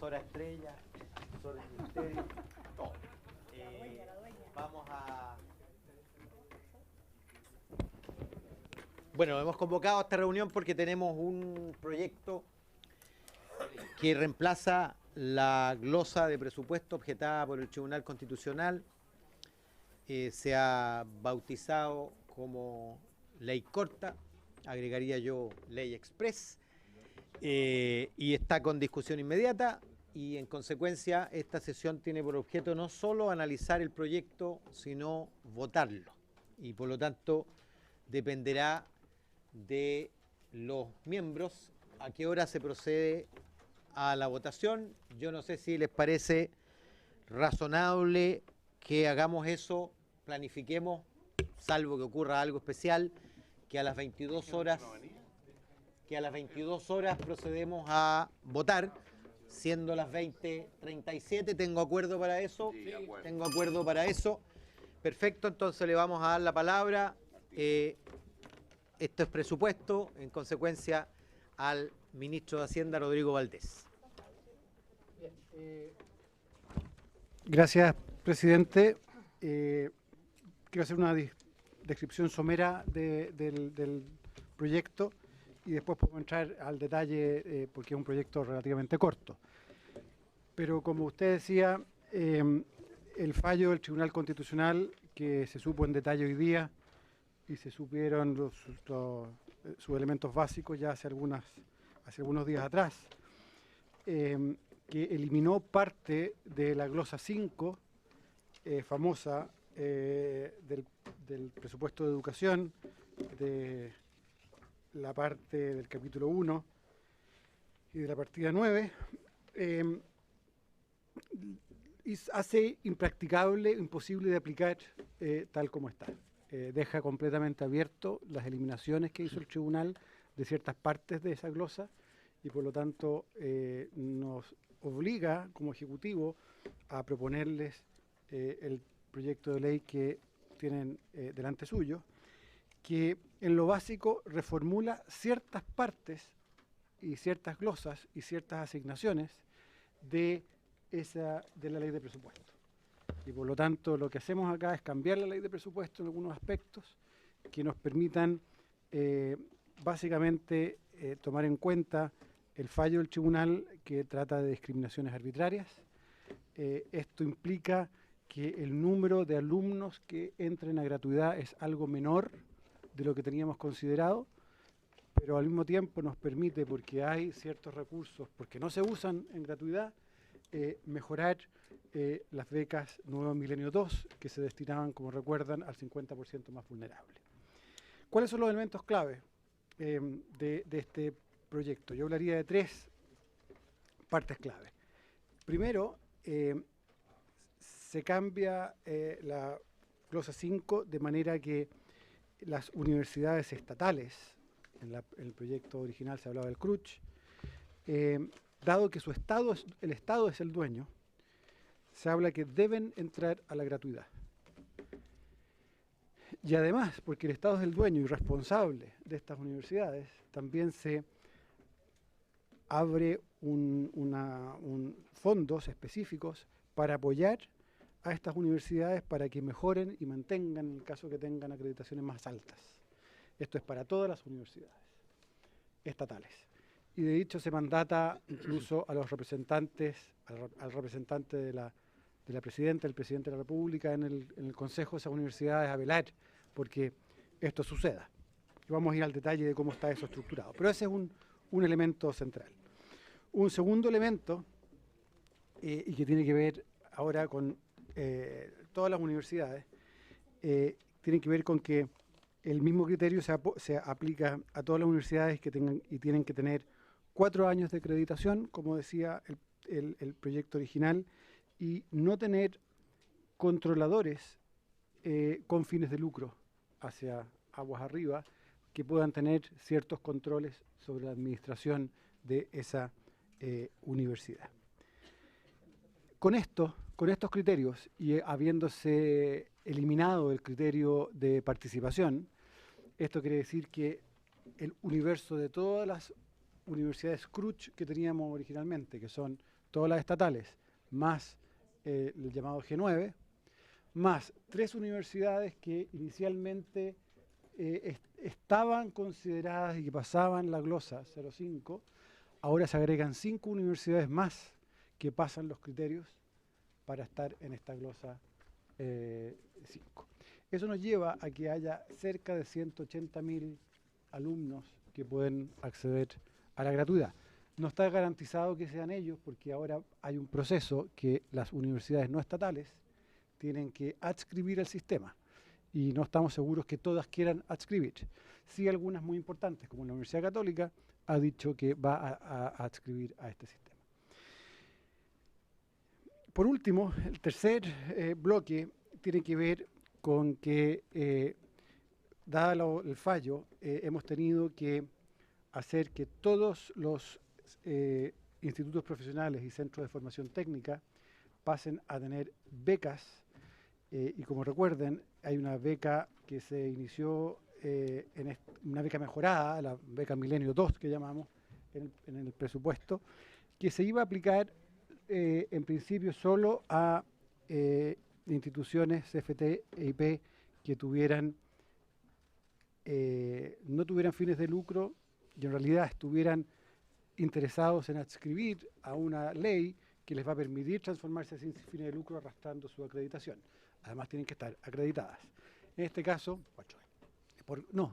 Profesora Estrella, profesor del ministerio, todo. Vamos a... Bueno, hemos convocado a esta reunión porque tenemos un proyecto que reemplaza la glosa de presupuesto objetada por el Tribunal Constitucional. Se ha bautizado como ley corta, agregaría yo ley express, y está con discusión inmediata, y en consecuencia esta sesión tiene por objeto no solo analizar el proyecto, sino votarlo, y por lo tanto dependerá de los miembros a qué hora se procede a la votación. Yo no sé si les parece razonable que hagamos eso, planifiquemos, salvo que ocurra algo especial, que a las 22 horas procedemos a votar, siendo las 20:37. ¿Tengo acuerdo para eso? Sí, acuerdo. Tengo acuerdo para eso. Perfecto, entonces le vamos a dar la palabra. Esto es presupuesto, en consecuencia, al ministro de Hacienda, Rodrigo Valdés. Gracias, presidente. Quiero hacer una descripción somera del proyecto y después podemos entrar al detalle porque es un proyecto relativamente corto. Pero como usted decía, el fallo del Tribunal Constitucional, que se supo en detalle hoy día y se supieron sus elementos básicos ya hace algunos días atrás, que eliminó parte de la glosa 5, famosa, del presupuesto de educación, de la parte del capítulo 1 y de la partida 9, y hace impracticable, imposible de aplicar tal como está. Deja completamente abierto las eliminaciones que hizo el tribunal de ciertas partes de esa glosa y por lo tanto nos obliga como Ejecutivo a proponerles el proyecto de ley que tienen delante suyo, que en lo básico reformula ciertas partes y ciertas glosas y ciertas asignaciones de la ley de presupuesto. Y por lo tanto lo que hacemos acá es cambiar la ley de presupuesto en algunos aspectos que nos permitan básicamente tomar en cuenta el fallo del tribunal que trata de discriminaciones arbitrarias. Esto implica que el número de alumnos que entren a gratuidad es algo menor de lo que teníamos considerado, pero al mismo tiempo nos permite, porque hay ciertos recursos, porque no se usan en gratuidad, mejorar las becas Nuevo Milenio 2, que se destinaban, como recuerdan, al 50% más vulnerable. ¿Cuáles son los elementos clave de este proyecto? Yo hablaría de tres partes clave. Primero, se cambia la glosa 5 de manera que las universidades estatales, en el proyecto original se hablaba del CRUCH, dado que el Estado es el dueño, se habla que deben entrar a la gratuidad. Y además, porque el Estado es el dueño y responsable de estas universidades, también se abre fondos específicos para apoyar a estas universidades para que mejoren y mantengan, en el caso que tengan acreditaciones más altas. Esto es para todas las universidades estatales. Y de hecho se mandata incluso a los representantes, al representante de la presidenta, el presidente de la República en el Consejo de esas universidades a velar porque esto suceda. Y vamos a ir al detalle de cómo está eso estructurado. Pero ese es un elemento central. Un segundo elemento, y que tiene que ver ahora con todas las universidades, tiene que ver con que el mismo criterio se aplica a todas las universidades que tengan y tienen que tener 4 años de acreditación, como decía el proyecto original, y no tener controladores con fines de lucro hacia aguas arriba que puedan tener ciertos controles sobre la administración de esa universidad. Con estos criterios y habiéndose eliminado el criterio de participación, esto quiere decir que el universo de todas las universidades Cruz que teníamos originalmente, que son todas las estatales, más el llamado G9, más 3 universidades que inicialmente estaban consideradas y que pasaban la glosa 05, ahora se agregan 5 universidades más que pasan los criterios para estar en esta glosa 5. Eso nos lleva a que haya cerca de 180.000 alumnos que pueden acceder a la gratuidad. No está garantizado que sean ellos, porque ahora hay un proceso que las universidades no estatales tienen que adscribir al sistema, y no estamos seguros que todas quieran adscribir. Sí, algunas muy importantes, como la Universidad Católica, ha dicho que va a adscribir a este sistema. Por último, el tercer bloque tiene que ver con que, dado el fallo, hemos tenido que hacer que todos los institutos profesionales y centros de formación técnica pasen a tener becas, y como recuerden, hay una beca que se inició, una beca mejorada, la beca Milenio 2 que llamamos, en el presupuesto, que se iba a aplicar en principio solo a instituciones CFT e IP que no tuvieran fines de lucro y en realidad estuvieran interesados en adscribir a una ley que les va a permitir transformarse sin fines de lucro arrastrando su acreditación. Además tienen que estar acreditadas. En este caso,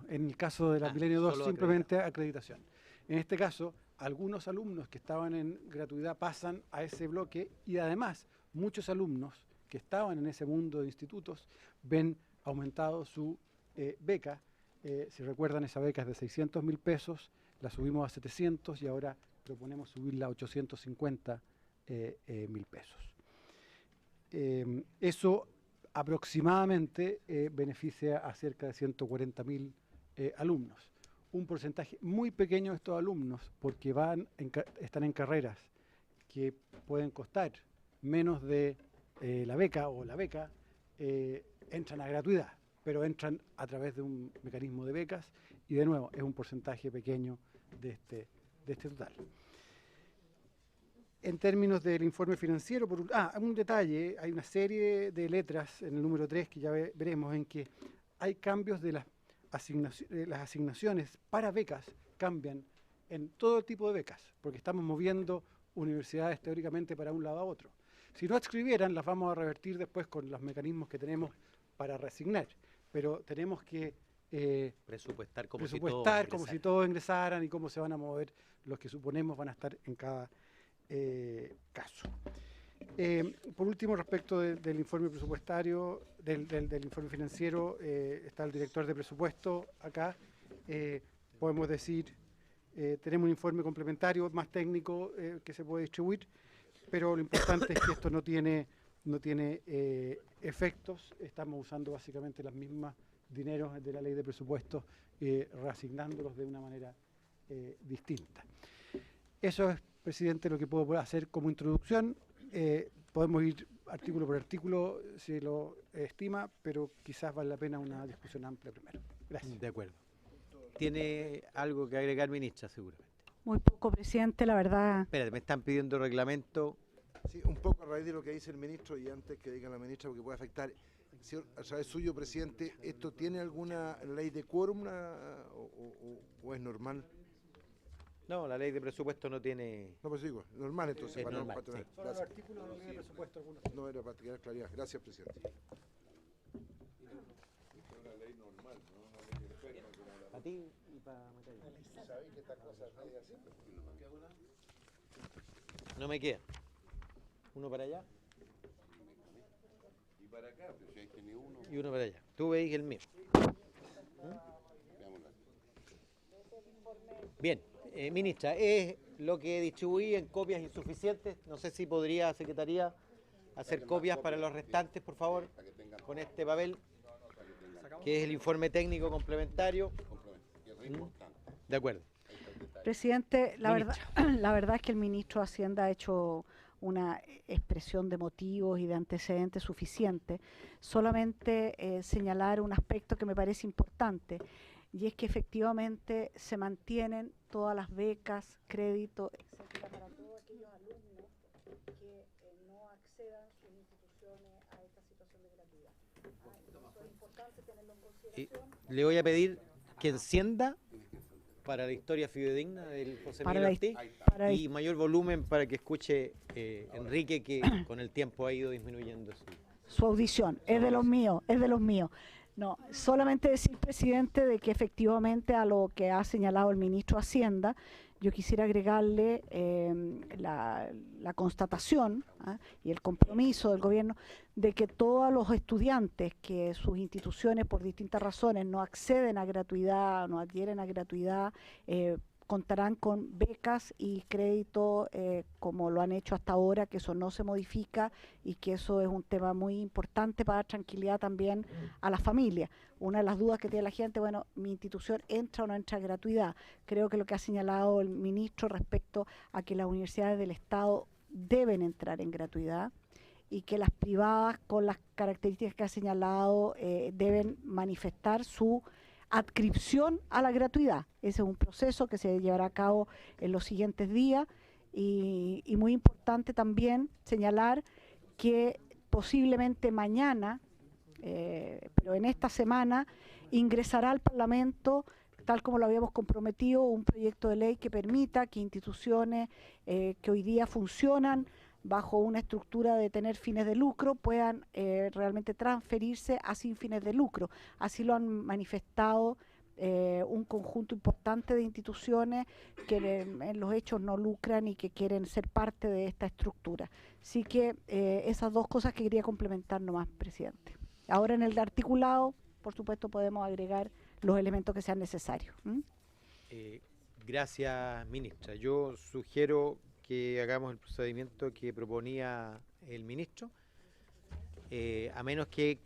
en el caso de la Milenio 2 simplemente acreditación. En este caso, algunos alumnos que estaban en gratuidad pasan a ese bloque, y además muchos alumnos que estaban en ese mundo de institutos ven aumentado su beca. Si recuerdan, esa beca es de 600.000 pesos, la subimos a 700 y ahora proponemos subirla a 850.000 pesos. Eso aproximadamente beneficia a cerca de 140.000 alumnos. Un porcentaje muy pequeño de estos alumnos, porque están en carreras que pueden costar menos de la beca, entran a gratuidad, pero entran a través de un mecanismo de becas, y de nuevo es un porcentaje pequeño de este total. En términos del informe financiero, un detalle: hay una serie de letras en el número 3 que ya veremos, en que hay cambios de las asignaciones para becas, cambian en todo tipo de becas, porque estamos moviendo universidades teóricamente para un lado a otro. Si no adscribieran, las vamos a revertir después con los mecanismos que tenemos para reasignar, pero tenemos que presupuestar como si todos ingresaran y cómo se van a mover los que suponemos van a estar en cada caso. Por último, respecto del informe presupuestario, del informe financiero, está el director de presupuesto acá. Podemos decir, tenemos un informe complementario más técnico que se puede distribuir, pero lo importante es que esto no tiene efectos. Estamos usando básicamente las mismas dineros de la ley de presupuestos, reasignándolos de una manera distinta. Eso es, presidente, lo que puedo hacer como introducción. Podemos ir artículo por artículo si lo estima, pero quizás vale la pena una discusión amplia primero. Gracias. De acuerdo. ¿Tiene algo que agregar, ministra, seguramente? Muy poco, presidente, la verdad. Espérate, me están pidiendo reglamento. Sí, un poco a raíz de lo que dice el ministro, y antes que diga la ministra, porque puede afectar. Señor, a través suyo, presidente, ¿esto tiene alguna ley de quórum o es normal? No, la ley de presupuesto no tiene. No, pues digo, normal entonces. Es para normal, no, para sí. Solo los artículos de la ley de presupuesto, algunos. No, era para tener claridad. Gracias, presidente. ¿A ti y para Matalla? No me queda. Uno para allá. Y para acá, pero si hay que ni uno. Y uno para allá. Tú veis el mío. Veámoslo. Bien, ministra, es lo que distribuí en copias insuficientes. No sé si podría, secretaría, hacer copias para los restantes, por favor, con este papel, que es el informe técnico complementario. De acuerdo. Presidente, la verdad es que el ministro de Hacienda ha hecho una expresión de motivos y de antecedentes suficiente. Solamente señalar un aspecto que me parece importante. y es que efectivamente se mantienen todas las becas, créditos, etcétera, para todos aquellos alumnos que no accedan sus instituciones a esta situación de gratuidad. Eso es importante tenerlo en consideración. Le voy a pedir que encienda para la historia fidedigna del José Para Miguel la Ortiz y mayor volumen para que escuche Enrique, que con el tiempo ha ido disminuyendo su audición, es de los míos, es de los míos. No, solamente decir, presidente, de que efectivamente a lo que ha señalado el ministro de Hacienda, yo quisiera agregarle la constatación y el compromiso del gobierno de que todos los estudiantes que sus instituciones por distintas razones no acceden a gratuidad, no adhieren a gratuidad, contarán con becas y crédito como lo han hecho hasta ahora, que eso no se modifica y que eso es un tema muy importante para dar tranquilidad también a las familias. Una de las dudas que tiene la gente, bueno, mi institución entra o no entra a gratuidad. Creo que lo que ha señalado el ministro respecto a que las universidades del Estado deben entrar en gratuidad y que las privadas con las características que ha señalado deben manifestar su adscripción a la gratuidad. Ese es un proceso que se llevará a cabo en los siguientes días y muy importante también señalar que posiblemente mañana, pero en esta semana, ingresará al Parlamento, tal como lo habíamos comprometido, un proyecto de ley que permita que instituciones que hoy día funcionan bajo una estructura de tener fines de lucro, puedan realmente transferirse a sin fines de lucro. Así lo han manifestado un conjunto importante de instituciones que en los hechos no lucran y que quieren ser parte de esta estructura. Así que esas dos cosas que quería complementar nomás, presidente. Ahora en el articulado, por supuesto, podemos agregar los elementos que sean necesarios. Gracias, ministra. Yo sugiero que hagamos el procedimiento que proponía el ministro, a menos que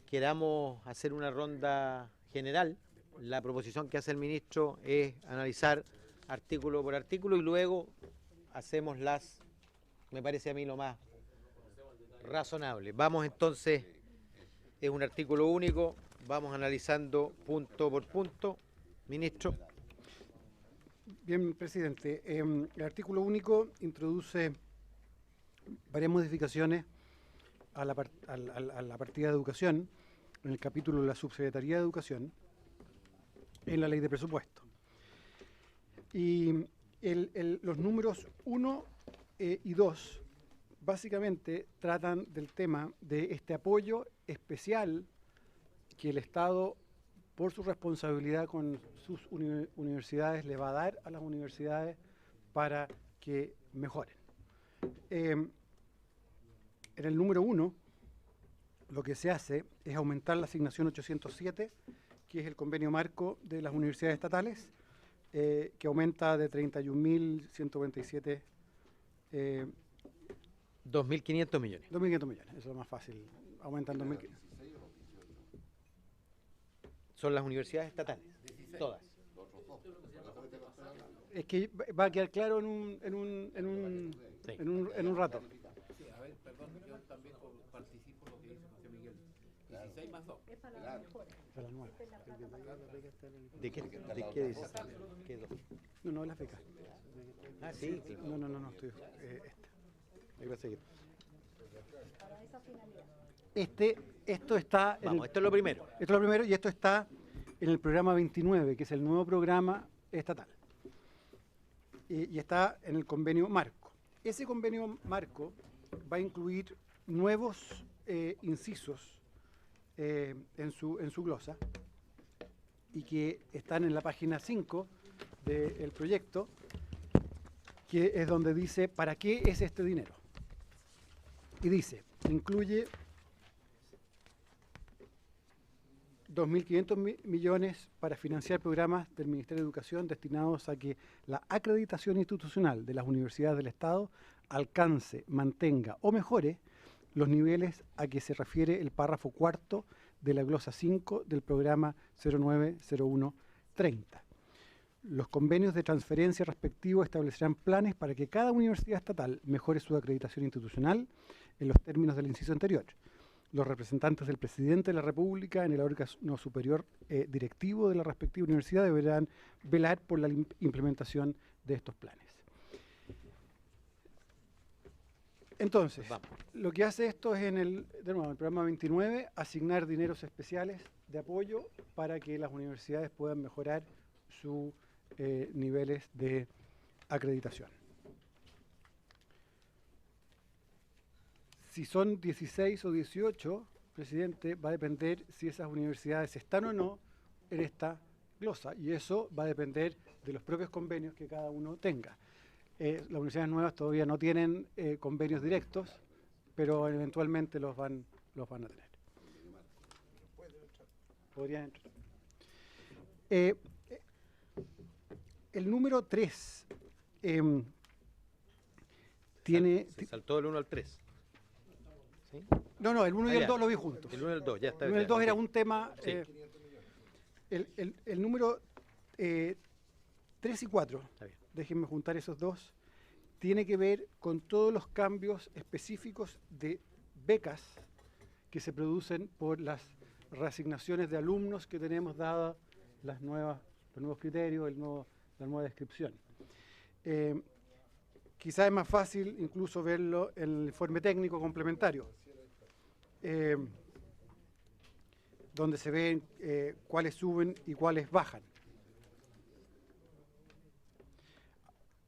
queramos hacer una ronda general. La proposición que hace el ministro es analizar artículo por artículo y luego hacemos me parece a mí lo más razonable. Vamos entonces, es un artículo único, vamos analizando punto por punto. Ministro. Bien, presidente. El artículo único introduce varias modificaciones a la partida de educación, en el capítulo de la Subsecretaría de Educación, en la Ley de Presupuesto. Y los números 1 y 2 básicamente tratan del tema de este apoyo especial que el Estado, por su responsabilidad con sus universidades, le va a dar a las universidades para que mejoren. En el número 1, lo que se hace es aumentar la asignación 807, que es el convenio marco de las universidades estatales, que aumenta de 31.127 2.500 millones. 2.500 millones, eso es lo más fácil. Aumentan 2.500. Son las universidades estatales, todas. Es que va a quedar claro en un rato. Sí, a ver, perdón, yo también participo en lo que dice José Miguel. 16 más 2. Es para la mejora. Para la nueva. ¿De qué dices? ¿Qué dos? No, las becas. Ah, sí, claro. No, estoy Ahí va a seguir. Para esa finalidad. Esto está... Vamos, esto es lo primero. Esto es lo primero y esto está en el programa 29, que es el nuevo programa estatal. Y está en el convenio marco. Ese convenio marco va a incluir nuevos incisos en su glosa y que están en la página 5 del proyecto, que es donde dice para qué es este dinero. Y dice, incluye 2.500 millones para financiar programas del Ministerio de Educación destinados a que la acreditación institucional de las universidades del Estado alcance, mantenga o mejore los niveles a que se refiere el párrafo cuarto de la glosa 5 del programa 090130. Los convenios de transferencia respectivos establecerán planes para que cada universidad estatal mejore su acreditación institucional en los términos del inciso anterior. los representantes del presidente de la República en el órgano superior directivo de la respectiva universidad deberán velar por la implementación de estos planes. Entonces, lo que hace esto es de nuevo, el programa 29, asignar dineros especiales de apoyo para que las universidades puedan mejorar sus niveles de acreditación. Si son 16 o 18, presidente, va a depender si esas universidades están o no en esta glosa, y eso va a depender de los propios convenios que cada uno tenga. Las universidades nuevas todavía no tienen convenios directos, pero eventualmente los van a tener. Podrían entrar. El número 3 tiene... Se saltó del 1 al 3. ¿Sí? No, el 1 y Ah, el ya. 2 lo vi juntos. El 1 y el 2, ya está. El 1 y el 2 era un tema... Sí. El número 3 y 4, Está bien. déjenme juntar esos dos, tiene que ver con todos los cambios específicos de becas que se producen por las reasignaciones de alumnos que tenemos dadas los nuevos criterios, la nueva descripción. Quizás es más fácil incluso verlo en el informe técnico complementario, donde se ven cuáles suben y cuáles bajan.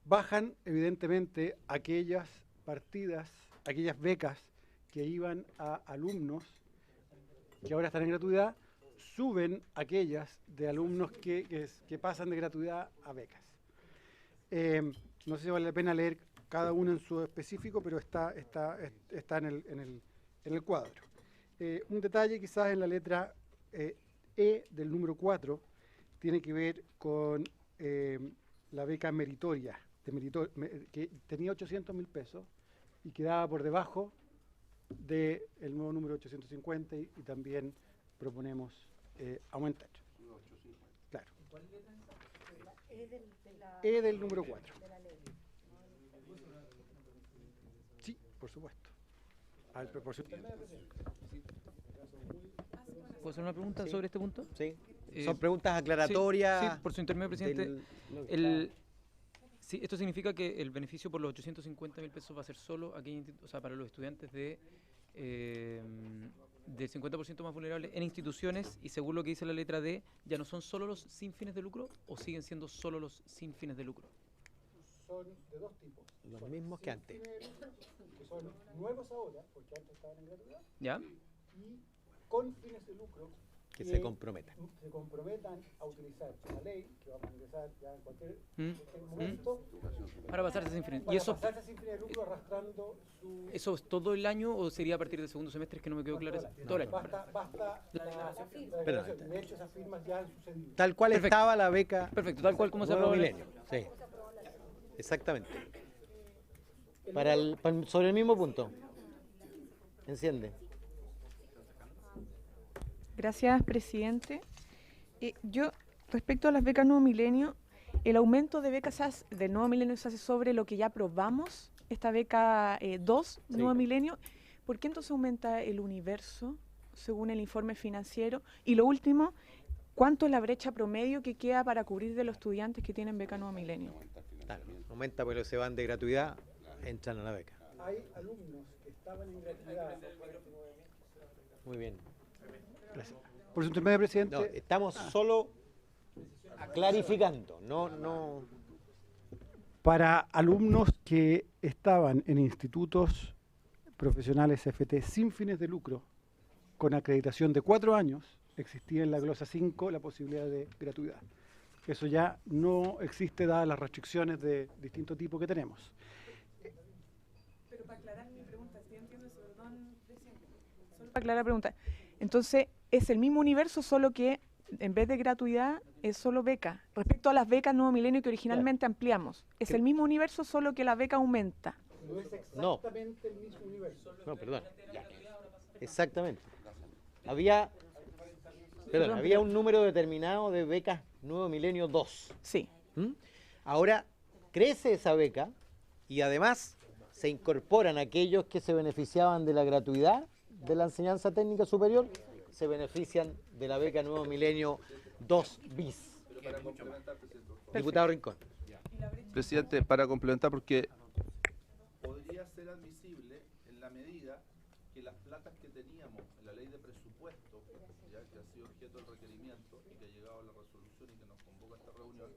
Bajan, evidentemente, aquellas partidas, aquellas becas que iban a alumnos que ahora están en gratuidad, suben aquellas de alumnos que pasan de gratuidad a becas. No sé si vale la pena leer cada uno en su específico, pero está en el cuadro. Un detalle quizás en la letra E del número 4 tiene que ver con la beca meritoria, que tenía 800.000 pesos y quedaba por debajo del nuevo número 850 y también proponemos aumentar. Claro. E del número 4. Sí, por supuesto. Al proporcional. ¿Puedo hacer una pregunta sobre este punto? Sí. Son preguntas aclaratorias. Sí, por su intermedio, presidente. Sí, esto significa que el beneficio por los 850.000 pesos va a ser solo para los estudiantes del 50% más vulnerables en instituciones, y según lo que dice la letra D, ¿ya no son solo los sin fines de lucro o siguen siendo solo los sin fines de lucro? Son de dos tipos. Los mismos que antes. Que son nuevos ahora, porque antes estaban en gratuidad, ¿Ya? y con fines de lucro Que se comprometan. Se comprometan a utilizar la ley, que vamos a ingresar ya en cualquier ¿Mm? momento, Para pasarse sin fines. ¿Y para eso, pasarse sin fines de lucro arrastrando su... eso es todo el año o sería a partir del segundo semestre? Es que no me quedó claro eso. Todo el año. Basta la declaración. Perdón. De hecho, esas firmas ya han sucedido. Tal cual Perfecto. estaba la beca. Perfecto, tal cual como se Nuevo aprobó. Milenio. Sí. Exactamente. Sobre el mismo punto. Enciende. Gracias, presidente. Yo, respecto a las becas Nuevo Milenio, el aumento de becas del Nuevo Milenio se hace sobre lo que ya aprobamos, esta beca 2, Nuevo Milenio. ¿Por qué entonces aumenta el universo, según el informe financiero? Y lo último, ¿cuánto es la brecha promedio que queda para cubrir de los estudiantes que tienen beca Nuevo Milenio? Claro, aumenta porque se van de gratuidad, entran a la beca. Hay alumnos que estaban en gratuidad. Muy bien. Gracias. Por su intermedio, presidente. No, estamos solo clarificando, no. Para alumnos que estaban en institutos profesionales FT sin fines de lucro, con acreditación de 4 años, existía en la glosa 5 la posibilidad de gratuidad. Eso ya no existe dadas las restricciones de distinto tipo que tenemos. Pero para aclarar mi pregunta, estoy entiendo eso, perdón, presidente. Solo para aclarar la pregunta. Entonces, es el mismo universo, solo que en vez de gratuidad es solo beca. Respecto a las becas Nuevo Milenio que originalmente ampliamos, es el mismo universo, solo que la beca aumenta. No es exactamente el mismo universo. No, perdón. Exactamente. Había un número determinado de becas Nuevo Milenio 2. Sí. Ahora crece esa beca y además se incorporan aquellos que se beneficiaban de la gratuidad de la enseñanza técnica superior se benefician de la beca Nuevo Milenio 2 bis. Diputado Rincón. Presidente, para complementar, porque podría ser admisible en la medida que las platas que teníamos en la ley de presupuesto, ya que ha sido objeto del requerimiento y que ha llegado a la resolución y que nos convoca a esta reunión,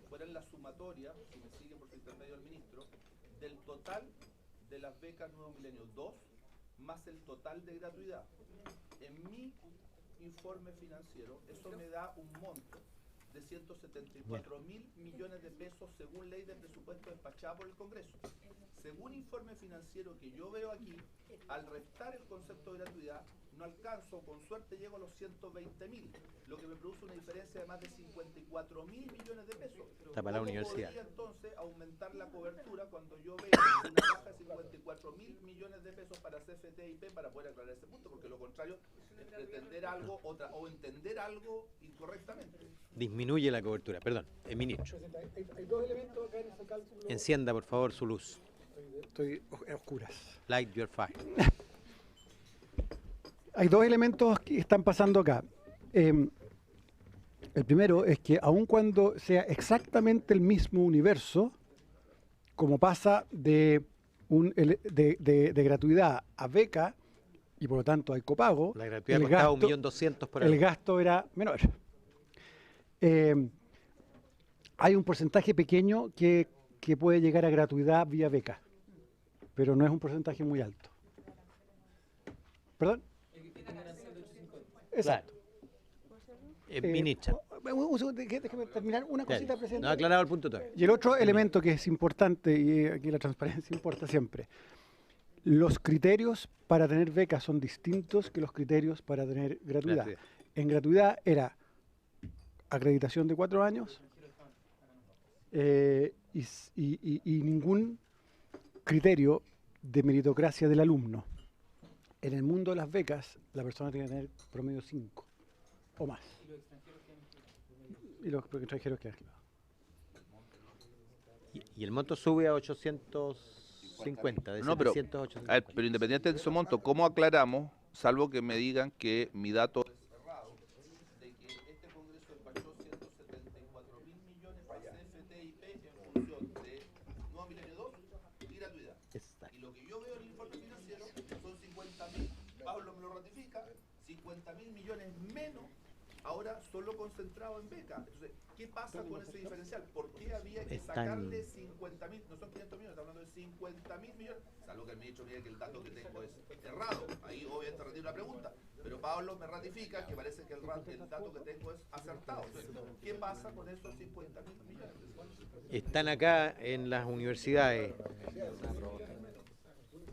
fueran la sumatoria, si me sigue por su intermedio el ministro, del total de las becas Nuevo Milenio 2 más el total de gratuidad. En mi informe financiero, eso me da un monto de 174.000 millones de pesos según ley de presupuesto despachada por el Congreso. Según informe financiero que yo veo aquí, al restar el concepto de gratuidad, no alcanzo, con suerte llego a los 120.000, lo que me produce una diferencia de más de 54.000 millones de pesos. Está para la universidad. ¿Cómo podría entonces aumentar la cobertura cuando yo veo una baja de 54.000 millones de pesos para CFT y IP para poder aclarar ese punto? Porque lo contrario es pretender algo o entender algo incorrectamente. Disminuye la cobertura, perdón, el ministro. Hay dos elementos acá en ese cálculo. Encienda, por favor, su luz. Estoy en oscuras. Light your fire. Hay dos elementos que están pasando acá. El primero es que aun cuando sea exactamente el mismo universo, como pasa de gratuidad a beca, y por lo tanto hay copago, La gratuidad costaba 1.200.000 por el año. gasto era menor. Hay un porcentaje pequeño que puede llegar a gratuidad vía beca, pero no es un porcentaje muy alto. ¿Perdón? Exacto. Ministra. Un segundo, déjeme terminar una Dale. cosita, presidente. No ha aclarado el punto todavía. Y el otro elemento que es importante, y aquí la transparencia importa siempre, los criterios para tener becas son distintos que los criterios para tener gratuidad. Gratuidad. En gratuidad era acreditación de 4 años y ningún criterio de meritocracia del alumno. En el mundo de las becas, la persona tiene que tener promedio 5 o más. Y los extranjeros que Y el monto sube a 850, de No, pero, 700 a a 850. ver, pero independiente de ese monto, ¿cómo aclaramos, salvo que me digan que mi dato es cerrado, de que este Congreso despachó 174.000 millones para CFT y IP en función de Nuevo Milenio 2 y gratuidad? Exacto. Y lo que yo veo en el informe financiero son 50.000, Pablo me lo ratifica, 50.000 millones menos, ahora solo concentrado en beca. Entonces, ¿qué pasa con ese diferencial? ¿Por qué había que sacarle 50.000? No son 500 millones, estamos hablando de 50.000 millones. Salvo que el ministro me diga que el dato que tengo es errado. Ahí obviamente retiro la pregunta. Pero Pablo me ratifica que parece que el dato que tengo es acertado. Entonces, ¿qué pasa con esos 50.000 millones? Están acá en las universidades.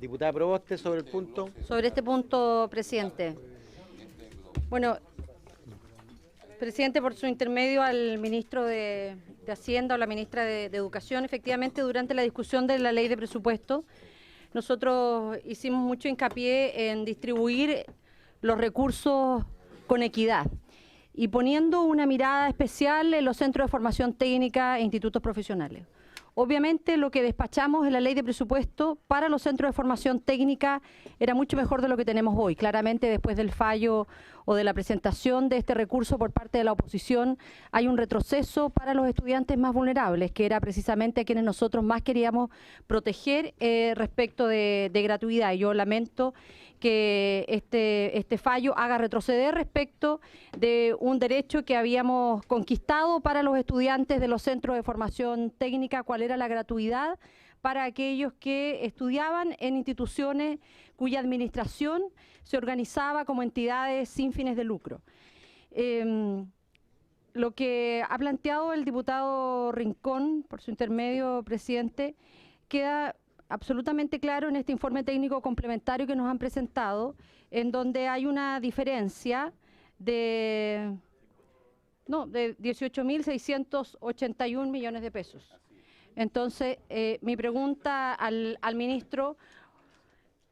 Diputada Proboste, sobre el punto. Sobre este punto, presidente. Bueno, presidente, por su intermedio al ministro de Hacienda o la ministra de Educación, efectivamente, durante la discusión de la ley de presupuesto, nosotros hicimos mucho hincapié en distribuir los recursos con equidad y poniendo una mirada especial en los centros de formación técnica e institutos profesionales. Obviamente lo que despachamos en la ley de presupuesto para los centros de formación técnica era mucho mejor de lo que tenemos hoy. Claramente después del fallo o de la presentación de este recurso por parte de la oposición hay un retroceso para los estudiantes más vulnerables, que era precisamente a quienes nosotros más queríamos proteger respecto de gratuidad. Y yo lamento que este fallo haga retroceder respecto de un derecho que habíamos conquistado para los estudiantes de los centros de formación técnica, cuál era la gratuidad para aquellos que estudiaban en instituciones cuya administración se organizaba como entidades sin fines de lucro. Lo que ha planteado el diputado Rincón, por su intermedio, presidente, queda absolutamente claro en este informe técnico complementario que nos han presentado, en donde hay una diferencia de 18.681 millones de pesos. Entonces, mi pregunta al ministro,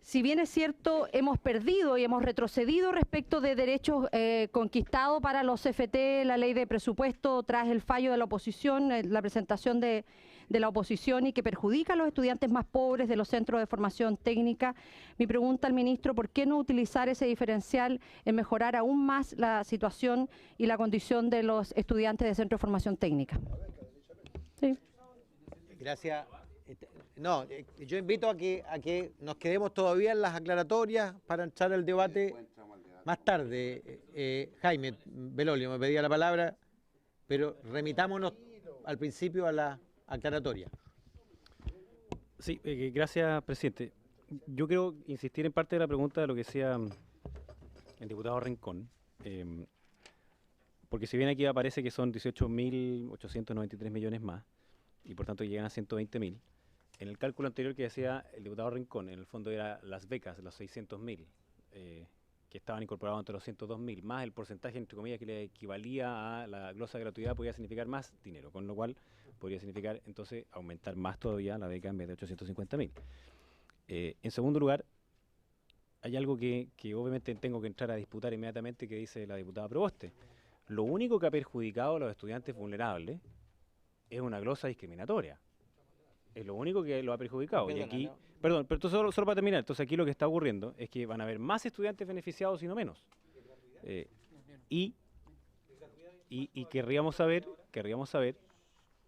si bien es cierto, hemos perdido y hemos retrocedido respecto de derechos conquistados para los CFT, la ley de presupuesto, tras el fallo de la oposición, la presentación de de la oposición y que perjudica a los estudiantes más pobres de los centros de formación técnica. Mi pregunta al ministro, ¿por qué no utilizar ese diferencial en mejorar aún más la situación y la condición de los estudiantes de centros de formación técnica? Sí. Gracias. No, yo invito a que nos quedemos todavía en las aclaratorias para entrar al debate más tarde. Jaime Belolio me pedía la palabra, pero remitámonos al principio a la aclaratoria. Sí, gracias, presidente. Yo quiero insistir en parte de la pregunta de lo que decía el diputado Rincón, porque si bien aquí aparece que son 18.893 millones más, y por tanto llegan a 120.000, en el cálculo anterior que decía el diputado Rincón, en el fondo era las becas, los 600.000, que estaban incorporados entre los 102.000, más el porcentaje, entre comillas, que le equivalía a la glosa de gratuidad, podía significar más dinero, con lo cual podría significar entonces aumentar más todavía la beca en vez de 850.000. En segundo lugar, hay algo que obviamente tengo que entrar a disputar inmediatamente, que dice la diputada Proboste. Lo único que ha perjudicado a los estudiantes vulnerables es una glosa discriminatoria. Es lo único que lo ha perjudicado. Y aquí, perdón, pero solo para terminar, entonces aquí lo que está ocurriendo es que van a haber más estudiantes beneficiados y no menos. Y querríamos saber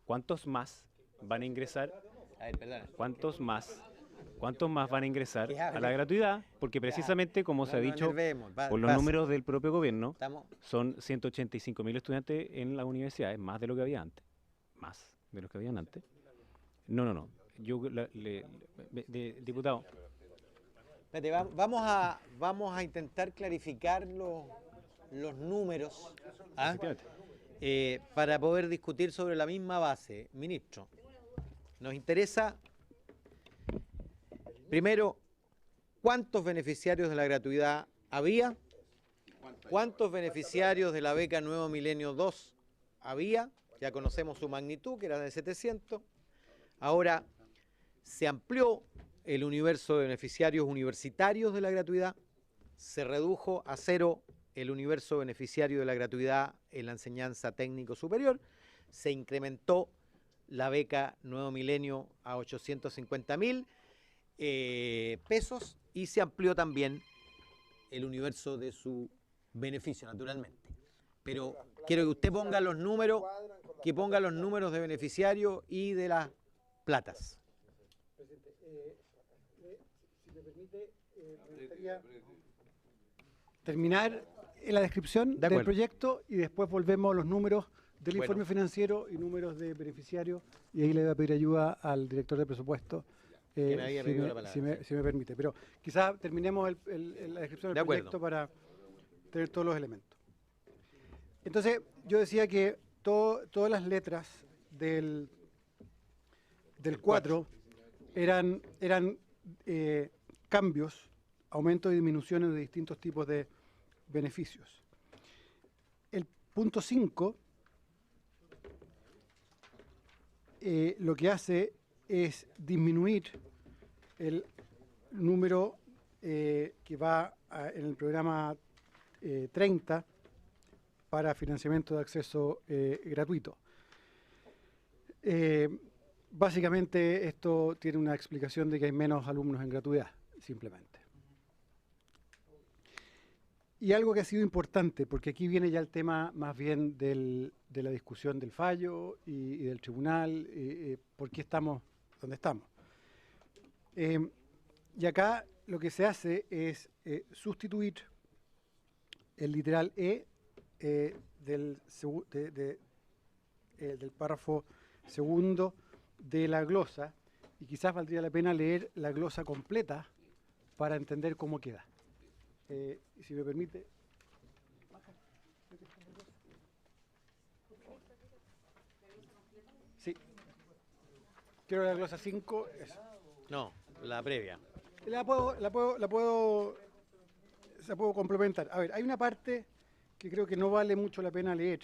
cuántos más van a ingresar, cuántos más van a ingresar a la gratuidad, porque precisamente, como se ha dicho por los números del propio gobierno, son 185.000 estudiantes en las universidades, más de lo que había antes. Más de lo que habían antes. No. Yo, diputado. Espérate, vamos a intentar clarificar los números para poder discutir sobre la misma base. Ministro, nos interesa, primero, ¿cuántos beneficiarios de la gratuidad había? ¿Cuántos beneficiarios de la beca Nuevo Milenio 2 había? Ya conocemos su magnitud, que era de 700. Ahora se amplió el universo de beneficiarios universitarios de la gratuidad, se redujo a 0 el universo beneficiario de la gratuidad en la enseñanza técnico superior, se incrementó la beca Nuevo Milenio a 850.000 pesos y se amplió también el universo de su beneficio, naturalmente. Pero quiero que usted ponga los números, de beneficiarios y de las platas. Presidente, si me permite, me gustaría terminar la descripción del proyecto y después volvemos a los números del informe financiero y números de beneficiarios, y ahí le voy a pedir ayuda al director de presupuesto, si me permite. Pero quizás terminemos la descripción del proyecto para tener todos los elementos. Entonces, yo decía que todas las letras del 4 eran cambios, aumentos y disminuciones de distintos tipos de beneficios. El punto 5 lo que hace es disminuir el número que va en el programa 30 para financiamiento de acceso gratuito. Básicamente esto tiene una explicación de que hay menos alumnos en gratuidad, simplemente. Y algo que ha sido importante, porque aquí viene ya el tema más bien de la discusión del fallo y del tribunal, por qué estamos donde estamos. Y acá lo que se hace es sustituir el literal E del párrafo segundo de la glosa, y quizás valdría la pena leer la glosa completa para entender cómo queda. Si me permite. Sí. Quiero la glosa 5. No, la previa. La puedo complementar. A ver, hay una parte que creo que no vale mucho la pena leer.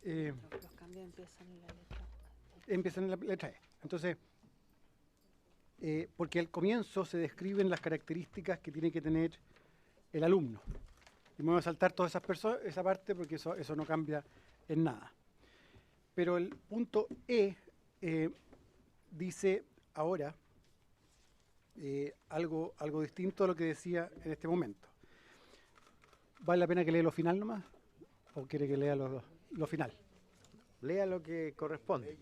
Los cambios empiezan en la letra. Empiezan en la letra E. Entonces, porque al comienzo se describen las características que tiene que tener el alumno. Y me voy a saltar toda esa parte porque eso no cambia en nada. Pero el punto E dice ahora algo distinto a lo que decía en este momento. ¿Vale la pena que lea lo final nomás? ¿O quiere que lea lo final? Lea lo que corresponde.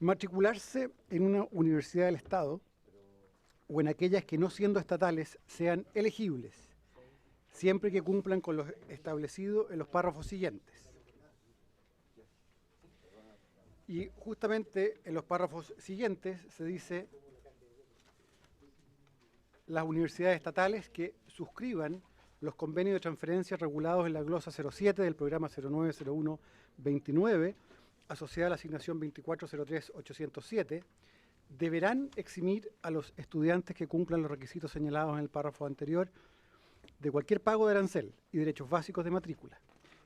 Matricularse en una universidad del Estado o en aquellas que no siendo estatales sean elegibles, siempre que cumplan con lo establecido en los párrafos siguientes. Y justamente en los párrafos siguientes se dice las universidades estatales que suscriban los convenios de transferencia regulados en la glosa 07 del programa 090129, asociada a la asignación 2403-807, deberán eximir a los estudiantes que cumplan los requisitos señalados en el párrafo anterior de cualquier pago de arancel y derechos básicos de matrícula.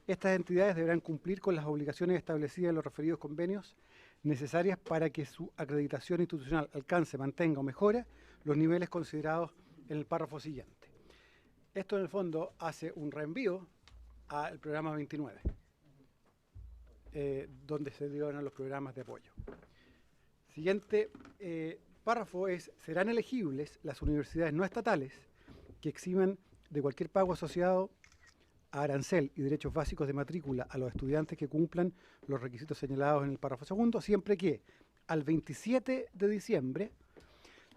Estas entidades deberán cumplir con las obligaciones establecidas en los referidos convenios necesarias para que su acreditación institucional alcance, mantenga o mejore los niveles considerados en el párrafo siguiente. Esto en el fondo hace un reenvío al programa 29, donde se dieron los programas de apoyo. Siguiente párrafo es: serán elegibles las universidades no estatales que eximan de cualquier pago asociado a arancel y derechos básicos de matrícula a los estudiantes que cumplan los requisitos señalados en el párrafo segundo, siempre que al 27 de diciembre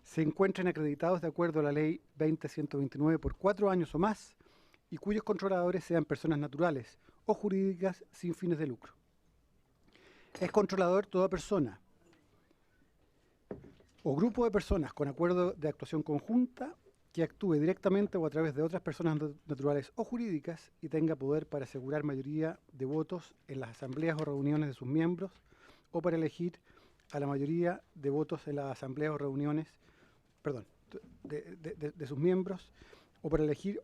se encuentren acreditados de acuerdo a la ley 20.129 por 4 años o más y cuyos controladores sean personas naturales o jurídicas sin fines de lucro. Es controlador toda persona o grupo de personas con acuerdo de actuación conjunta que actúe directamente o a través de otras personas naturales o jurídicas y tenga poder para asegurar mayoría de votos en las asambleas o reuniones de sus miembros o para elegir a la mayoría de votos en las asambleas o reuniones, de sus miembros, o para elegir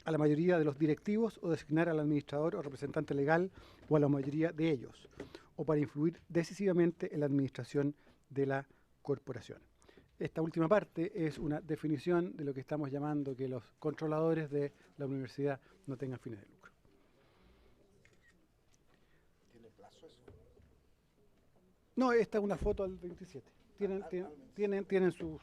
a la mayoría de los directivos o designar al administrador o representante legal o a la mayoría de ellos, o para influir decisivamente en la administración de la corporación. Esta última parte es una definición de lo que estamos llamando que los controladores de la universidad no tengan fines de lucro. ¿Tiene plazo eso? No, esta es una foto al 27. Tienen sus...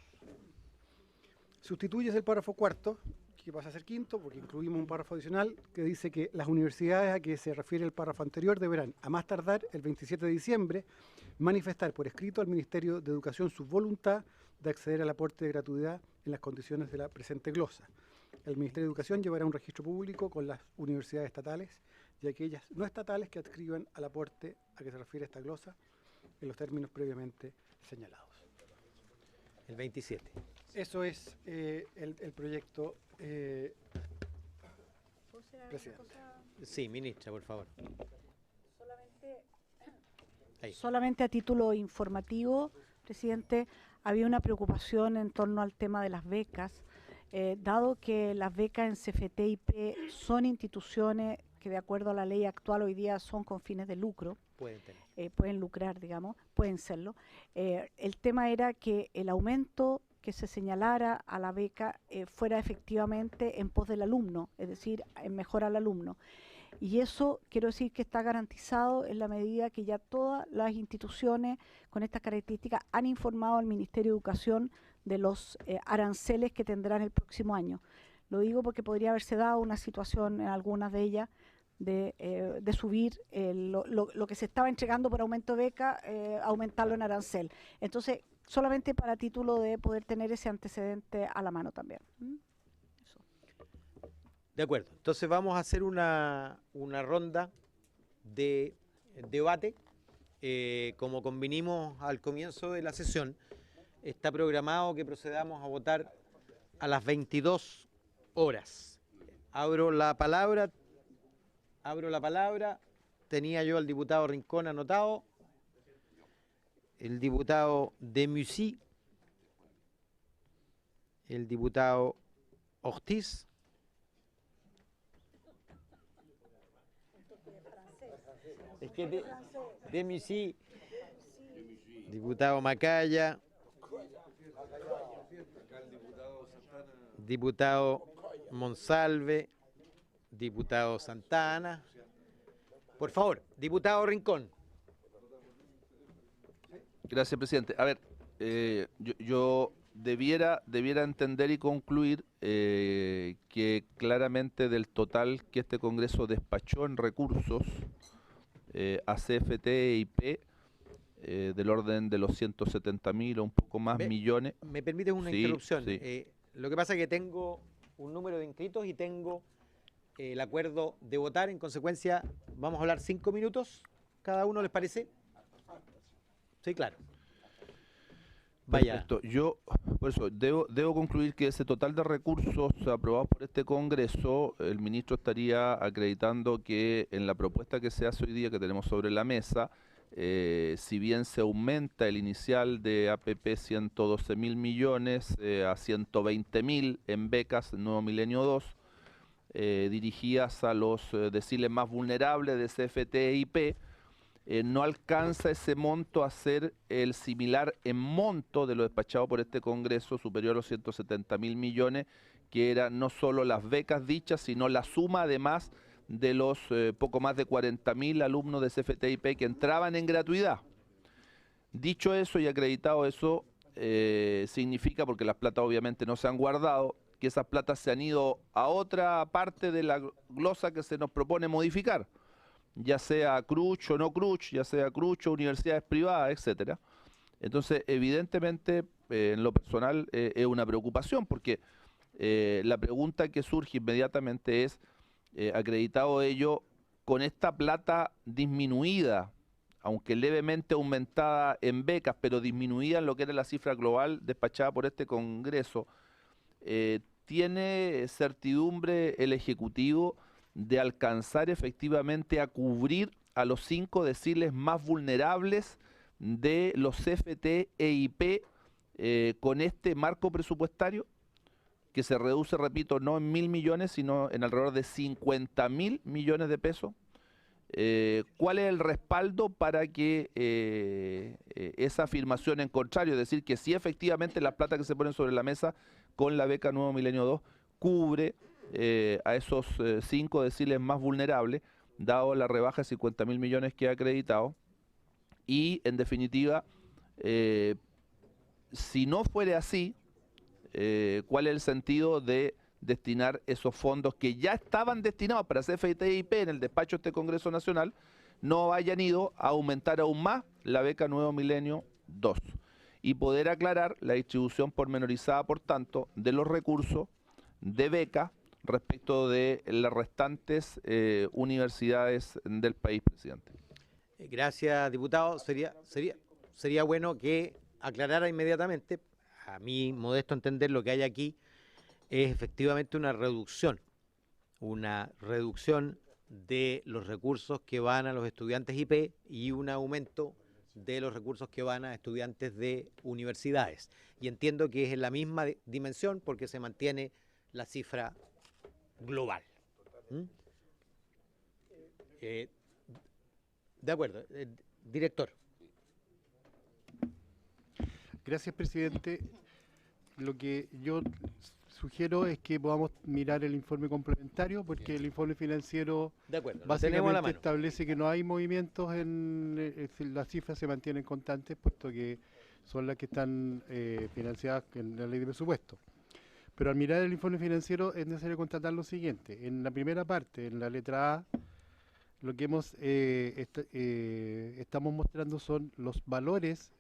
Sustituyes el párrafo cuarto, que pasa a ser quinto, porque incluimos un párrafo adicional que dice que las universidades a que se refiere el párrafo anterior deberán, a más tardar el 27 de diciembre, manifestar por escrito al Ministerio de Educación su voluntad de acceder al aporte de gratuidad en las condiciones de la presente glosa. El Ministerio de Educación llevará un registro público con las universidades estatales y aquellas no estatales que adscriban al aporte a que se refiere esta glosa en los términos previamente señalados. El 27. Eso es el proyecto, presidente. Sí, ministra, por favor. Solamente a título informativo, presidente, había una preocupación en torno al tema de las becas, dado que las becas en CFT-IP son instituciones que de acuerdo a la ley actual hoy día son con fines de lucro. Pueden lucrar, digamos, pueden serlo. El tema era que el aumento que se señalara a la beca fuera efectivamente en pos del alumno, es decir, en mejora al alumno. Y eso quiero decir que está garantizado en la medida que ya todas las instituciones con estas características han informado al Ministerio de Educación de los aranceles que tendrán el próximo año. Lo digo porque podría haberse dado una situación en algunas de ellas de subir lo que se estaba entregando por aumento de beca, aumentarlo en arancel. Entonces, solamente para título de poder tener ese antecedente a la mano también. Eso. De acuerdo. Entonces vamos a hacer una ronda de debate. Como convinimos al comienzo de la sesión, está programado que procedamos a votar a las 22 horas. Abro la palabra. Tenía yo al diputado Rincón anotado, el diputado Demussy, el diputado Ortiz, es que Demussy, diputado Macaya, diputado Monsalve, diputado Santana. Por favor, diputado Rincón. Gracias, presidente. A ver, yo debiera entender y concluir que claramente del total que este Congreso despachó en recursos a CFT e IP, del orden de los 170.000 o un poco más millones. ¿Me permites una Sí, interrupción? sí. Lo que pasa es que tengo un número de inscritos y tengo el acuerdo de votar. En consecuencia, vamos a hablar 5 minutos cada uno, ¿les parece? Sí, claro. Vaya. Perfecto. Yo, por eso, debo concluir que ese total de recursos aprobados por este Congreso, el ministro estaría acreditando que en la propuesta que se hace hoy día, que tenemos sobre la mesa, si bien se aumenta el inicial de APP 112.000 millones a 120.000 en becas Nuevo Milenio 2, dirigidas a los deciles más vulnerables de CFT e IP, no alcanza ese monto a ser el similar en monto de lo despachado por este Congreso, superior a los 170.000 millones, que eran no solo las becas dichas, sino la suma además de los poco más de 40.000 alumnos de CFT-IP que entraban en gratuidad. Dicho eso y acreditado eso, significa, porque las platas obviamente no se han guardado, que esas platas se han ido a otra parte de la glosa que se nos propone modificar, ya sea CRUCH o no CRUCH, ya sea CRUCH o universidades privadas, etcétera. Entonces, evidentemente, en lo personal es una preocupación, porque la pregunta que surge inmediatamente es, acreditado ello, con esta plata disminuida, aunque levemente aumentada en becas, pero disminuida en lo que era la cifra global despachada por este Congreso, ¿tiene certidumbre el Ejecutivo de alcanzar efectivamente a cubrir a los 5 deciles más vulnerables de los CFT e IP con este marco presupuestario, que se reduce, repito, no en 1.000 millones, sino en alrededor de 50.000 millones de pesos? ¿Cuál es el respaldo para que esa afirmación en contrario, es decir, que sí efectivamente las plata que se ponen sobre la mesa con la beca Nuevo Milenio 2 cubre a esos 5 deciles más vulnerables, dado la rebaja de 50.000 millones que ha acreditado? Y, en definitiva, si no fuere así, ¿cuál es el sentido de destinar esos fondos que ya estaban destinados para CFT-IP en el despacho de este Congreso Nacional, no hayan ido a aumentar aún más la beca Nuevo Milenio 2? Y poder aclarar la distribución pormenorizada, por tanto, de los recursos de beca respecto de las restantes universidades del país, presidente. Gracias, diputado. Sería bueno que aclarara inmediatamente. A mi modesto entender, lo que hay aquí es efectivamente una reducción de los recursos que van a los estudiantes IP y un aumento de los recursos que van a estudiantes de universidades. Y entiendo que es en la misma dimensión porque se mantiene la cifra global. De acuerdo. Director. Gracias, presidente. Lo que yo sugiero es que podamos mirar el informe complementario, porque el informe financiero De acuerdo, lo tenemos a la básicamente mano. establece que no hay movimientos las cifras se mantienen constantes, puesto que son las que están financiadas en la ley de presupuesto. Pero al mirar el informe financiero es necesario constatar lo siguiente. En la primera parte, en la letra A, lo que estamos mostrando son los valores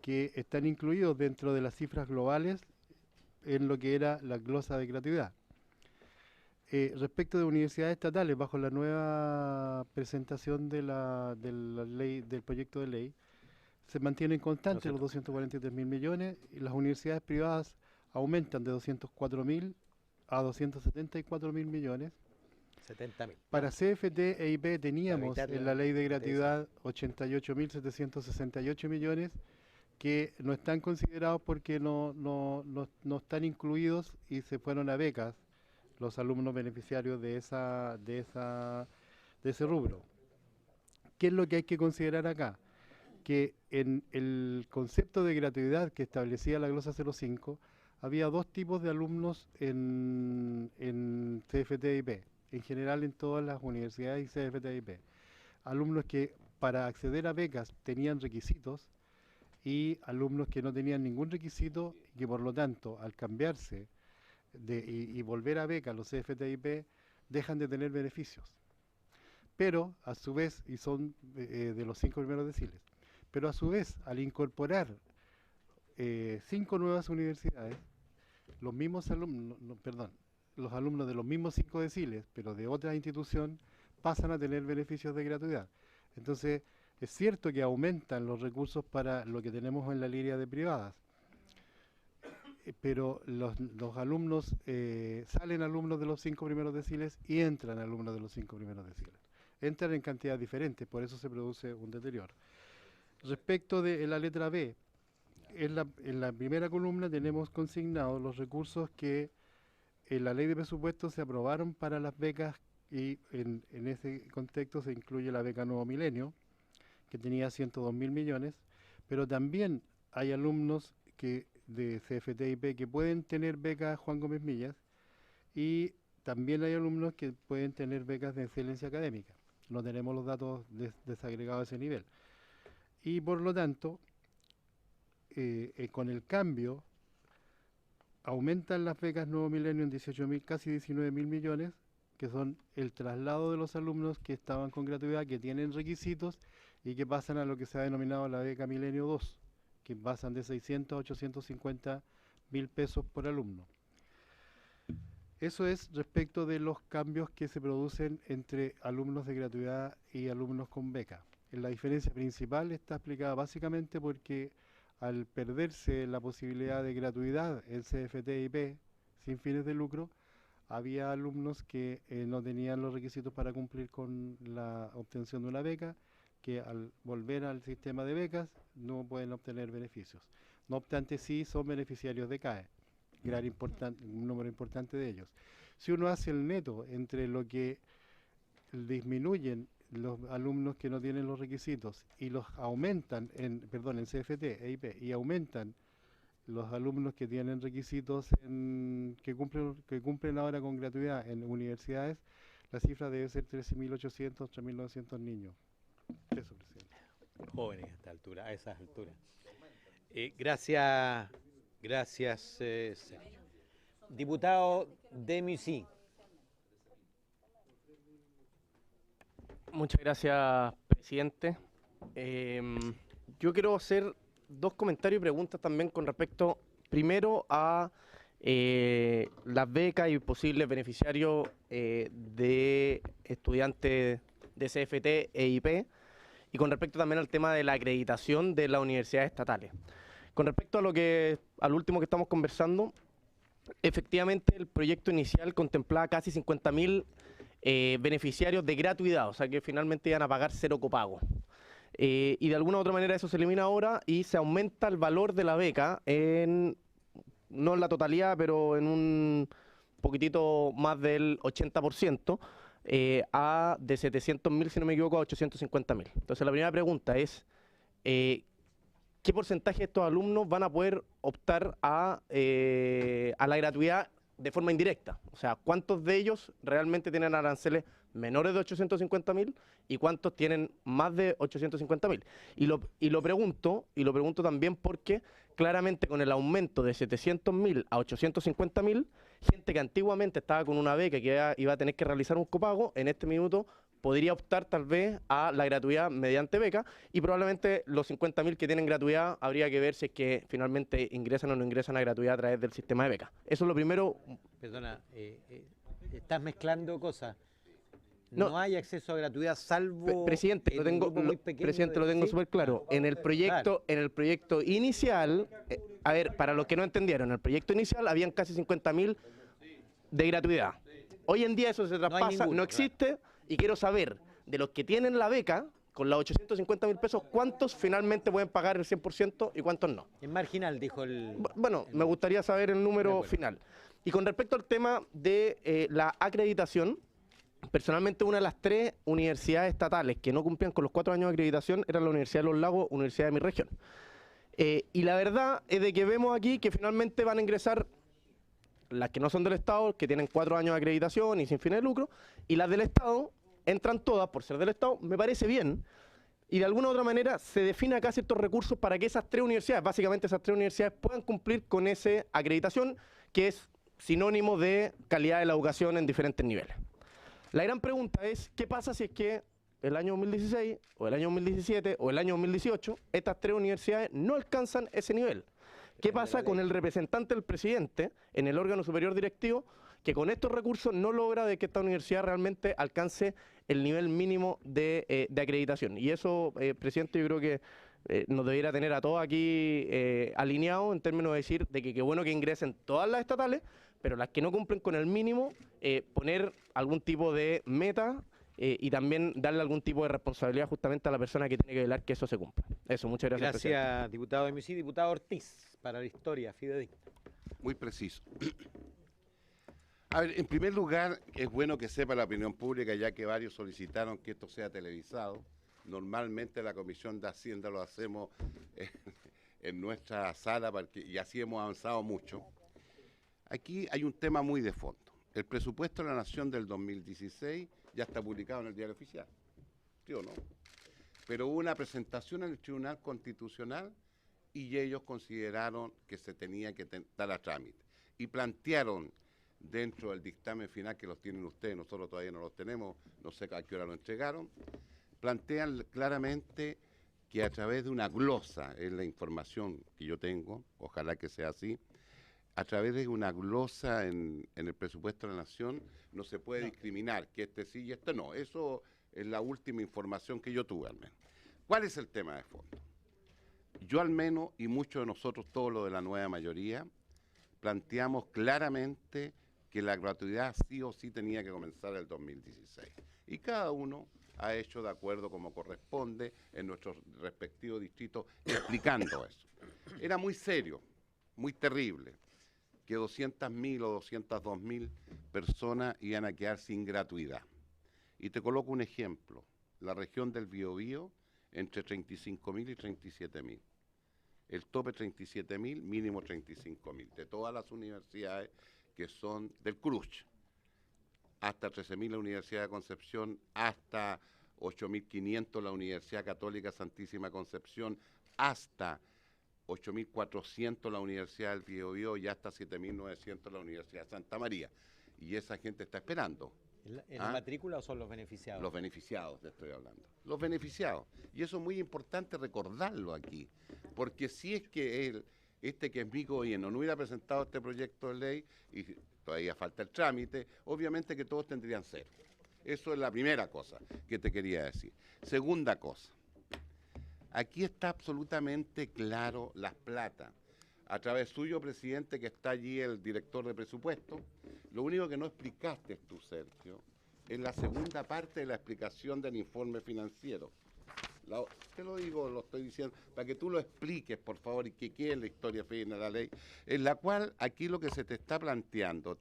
que están incluidos dentro de las cifras globales en lo que era la glosa de gratuidad. Respecto de universidades estatales, bajo la nueva presentación de la ley, del proyecto de ley, se mantienen constantes los 243.000 millones, y las universidades privadas aumentan de 204.000 a 274.000 millones. 70.000. Para CFT e IP teníamos en la ley de gratuidad 88.768 millones, que no están considerados porque no están incluidos y se fueron a becas los alumnos beneficiarios de ese rubro. ¿Qué es lo que hay que considerar acá? Que en el concepto de gratuidad que establecía la glosa 05, había dos tipos de alumnos en CFT-IP, en general en todas las universidades y CFT-IP. Alumnos que para acceder a becas tenían requisitos, y alumnos que no tenían ningún requisito y que por lo tanto al cambiarse y volver a beca los CFTIP dejan de tener beneficios. Pero a su vez, y son de los 5 primeros deciles, pero a su vez al incorporar 5 nuevas universidades, los mismos alumnos, los alumnos de los mismos 5 deciles, pero de otra institución, pasan a tener beneficios de gratuidad. Entonces, es cierto que aumentan los recursos para lo que tenemos en la línea de privadas, pero los alumnos, salen alumnos de los 5 primeros deciles y entran alumnos de los 5 primeros deciles. Entran en cantidades diferentes, por eso se produce un deterioro. Respecto de la letra B, en la primera columna tenemos consignados los recursos que en la ley de presupuesto se aprobaron para las becas, y en ese contexto se incluye la beca Nuevo Milenio, que tenía 102.000 millones, pero también hay alumnos de CFTIP que pueden tener becas Juan Gómez Millas, y también hay alumnos que pueden tener becas de excelencia académica. No tenemos los datos desagregados a ese nivel. Y por lo tanto, con el cambio, aumentan las becas Nuevo Milenio en 18.000, casi 19.000 millones, que son el traslado de los alumnos que estaban con gratuidad, que tienen requisitos y que pasan a lo que se ha denominado la beca Milenio 2, que pasan de 600 a 850.000 pesos por alumno. Eso es respecto de los cambios que se producen entre alumnos de gratuidad y alumnos con beca. La diferencia principal está explicada básicamente porque al perderse la posibilidad de gratuidad en CFTIP sin fines de lucro, había alumnos que no tenían los requisitos para cumplir con la obtención de una beca, que al volver al sistema de becas no pueden obtener beneficios. No obstante, sí son beneficiarios de CAE, un número importante de ellos. Si uno hace el neto entre lo que disminuyen los alumnos que no tienen los requisitos y los aumentan en CFT, EIP, y aumentan los alumnos que tienen requisitos que cumplen ahora con gratuidad en universidades, la cifra debe ser 13.800, 3.900 niños. Eso, presidente. Jóvenes a esas alturas. Gracias, Sergio. Diputado Demussy. Muchas gracias, presidente. Yo quiero hacer 2 comentarios y preguntas también con respecto, primero, a las becas y posibles beneficiarios de estudiantes de CFT e IP, y con respecto también al tema de la acreditación de las universidades estatales. Con respecto al último que estamos conversando, efectivamente el proyecto inicial contemplaba casi 50.000 beneficiarios de gratuidad, o sea que finalmente iban a pagar 0 copago. Y de alguna u otra manera eso se elimina ahora y se aumenta el valor de la beca, no en la totalidad, pero en un poquitito más del 80%, de 700.000, si no me equivoco, a 850.000. Entonces la primera pregunta es, ¿qué porcentaje de estos alumnos van a poder optar a la gratuidad de forma indirecta? O sea, ¿cuántos de ellos realmente tienen aranceles menores de 850.000 y cuántos tienen más de 850.000? Y lo pregunto también porque claramente con el aumento de 700.000 a 850.000, gente que antiguamente estaba con una beca que iba a tener que realizar un copago, en este minuto podría optar tal vez a la gratuidad mediante beca, y probablemente los 50.000 que tienen gratuidad habría que ver si es que finalmente ingresan o no ingresan a gratuidad a través del sistema de beca. Eso es lo primero. Perdona, estás mezclando cosas. No hay acceso a gratuidad salvo presidente, lo tengo súper claro. En el proyecto inicial, a ver, para los que no entendieron, en el proyecto inicial habían casi 50.000 de gratuidad. Hoy en día eso se traspasa, no existe, y quiero saber de los que tienen la beca con los 850.000 pesos, ¿cuántos finalmente pueden pagar el 100% y cuántos no? Es marginal, dijo el... Bueno, me gustaría saber el número final. Y con respecto al tema de la acreditación, personalmente una de las 3 universidades estatales que no cumplían con los 4 años de acreditación era la Universidad de Los Lagos, Universidad de mi región. Y la verdad es de que vemos aquí que finalmente van a ingresar las que no son del Estado, que tienen 4 años de acreditación y sin fines de lucro, y las del Estado entran todas por ser del Estado. Me parece bien. y de alguna u otra manera se define acá ciertos recursos para que esas tres universidades, básicamente esas tres universidades, puedan cumplir con esa acreditación que es sinónimo de calidad de la educación en diferentes niveles. La gran pregunta es, ¿qué pasa si es que el año 2016, o el año 2017, o el año 2018, estas tres universidades no alcanzan ese nivel? ¿Qué pasa con el representante del presidente en el órgano superior directivo que con estos recursos no logra de que esta universidad realmente alcance el nivel mínimo de acreditación? Y eso, presidente, yo creo que nos debiera tener a todos aquí alineados en términos de decir de que qué bueno que ingresen todas las estatales, pero las que no cumplen con el mínimo, poner algún tipo de meta y también darle algún tipo de responsabilidad justamente a la persona que tiene que velar que eso se cumpla. Eso, muchas gracias. Gracias, diputado de MISI. Diputado Ortiz, para la historia, fidedigna. Muy preciso. A ver, en primer lugar, es bueno que sepa la opinión pública, ya que varios solicitaron que esto sea televisado. Normalmente la Comisión de Hacienda lo hacemos en nuestra sala y así hemos avanzado mucho. Aquí hay un tema muy de fondo. El presupuesto de la Nación del 2016 ya está publicado en el Diario Oficial, ¿sí o no? Pero hubo una presentación en el Tribunal Constitucional y ellos consideraron que se tenía que dar a trámite. Y plantearon dentro del dictamen final, que los tienen ustedes, nosotros todavía no los tenemos, no sé a qué hora lo entregaron, plantean claramente que a través de una glosa, es la información que yo tengo, ojalá que sea así, a través de una glosa en el presupuesto de la Nación no se puede discriminar que este sí y este no. Eso es la última información que yo tuve al menos. ¿Cuál es el tema de fondo? Yo al menos, y muchos de nosotros, todos los de la nueva mayoría, planteamos claramente que la gratuidad sí o sí tenía que comenzar el 2016. Y cada uno ha hecho de acuerdo como corresponde en nuestros respectivos distritos explicando eso. Era muy serio, muy terrible, que 200.000 o 202.000 personas iban a quedar sin gratuidad. Y te coloco un ejemplo. La región del Biobío, entre 35.000 y 37.000. El tope 37.000, mínimo 35.000. De todas las universidades que son del CRUCH. Hasta 13.000 la Universidad de Concepción, hasta 8.500 la Universidad Católica Santísima Concepción, hasta 8.400 la Universidad del Biobío y hasta 7.900 la Universidad de Santa María. Y esa gente está esperando. ¿En la matrícula o son los beneficiados? Los beneficiados, te estoy hablando. Los beneficiados. Y eso es muy importante recordarlo aquí. Porque si es que este que es mi gobierno no hubiera presentado este proyecto de ley y todavía falta el trámite, obviamente que todos tendrían cero. Eso es la primera cosa que te quería decir. Segunda cosa. Aquí está absolutamente claro las plata. A través suyo, presidente, que está allí el director de presupuesto, lo único que no explicaste tú, Sergio, es la segunda parte de la explicación del informe financiero. Te lo digo, lo estoy diciendo, para que tú lo expliques, por favor, y que quede en la historia fina de la ley, en la cual aquí lo que se te está planteando,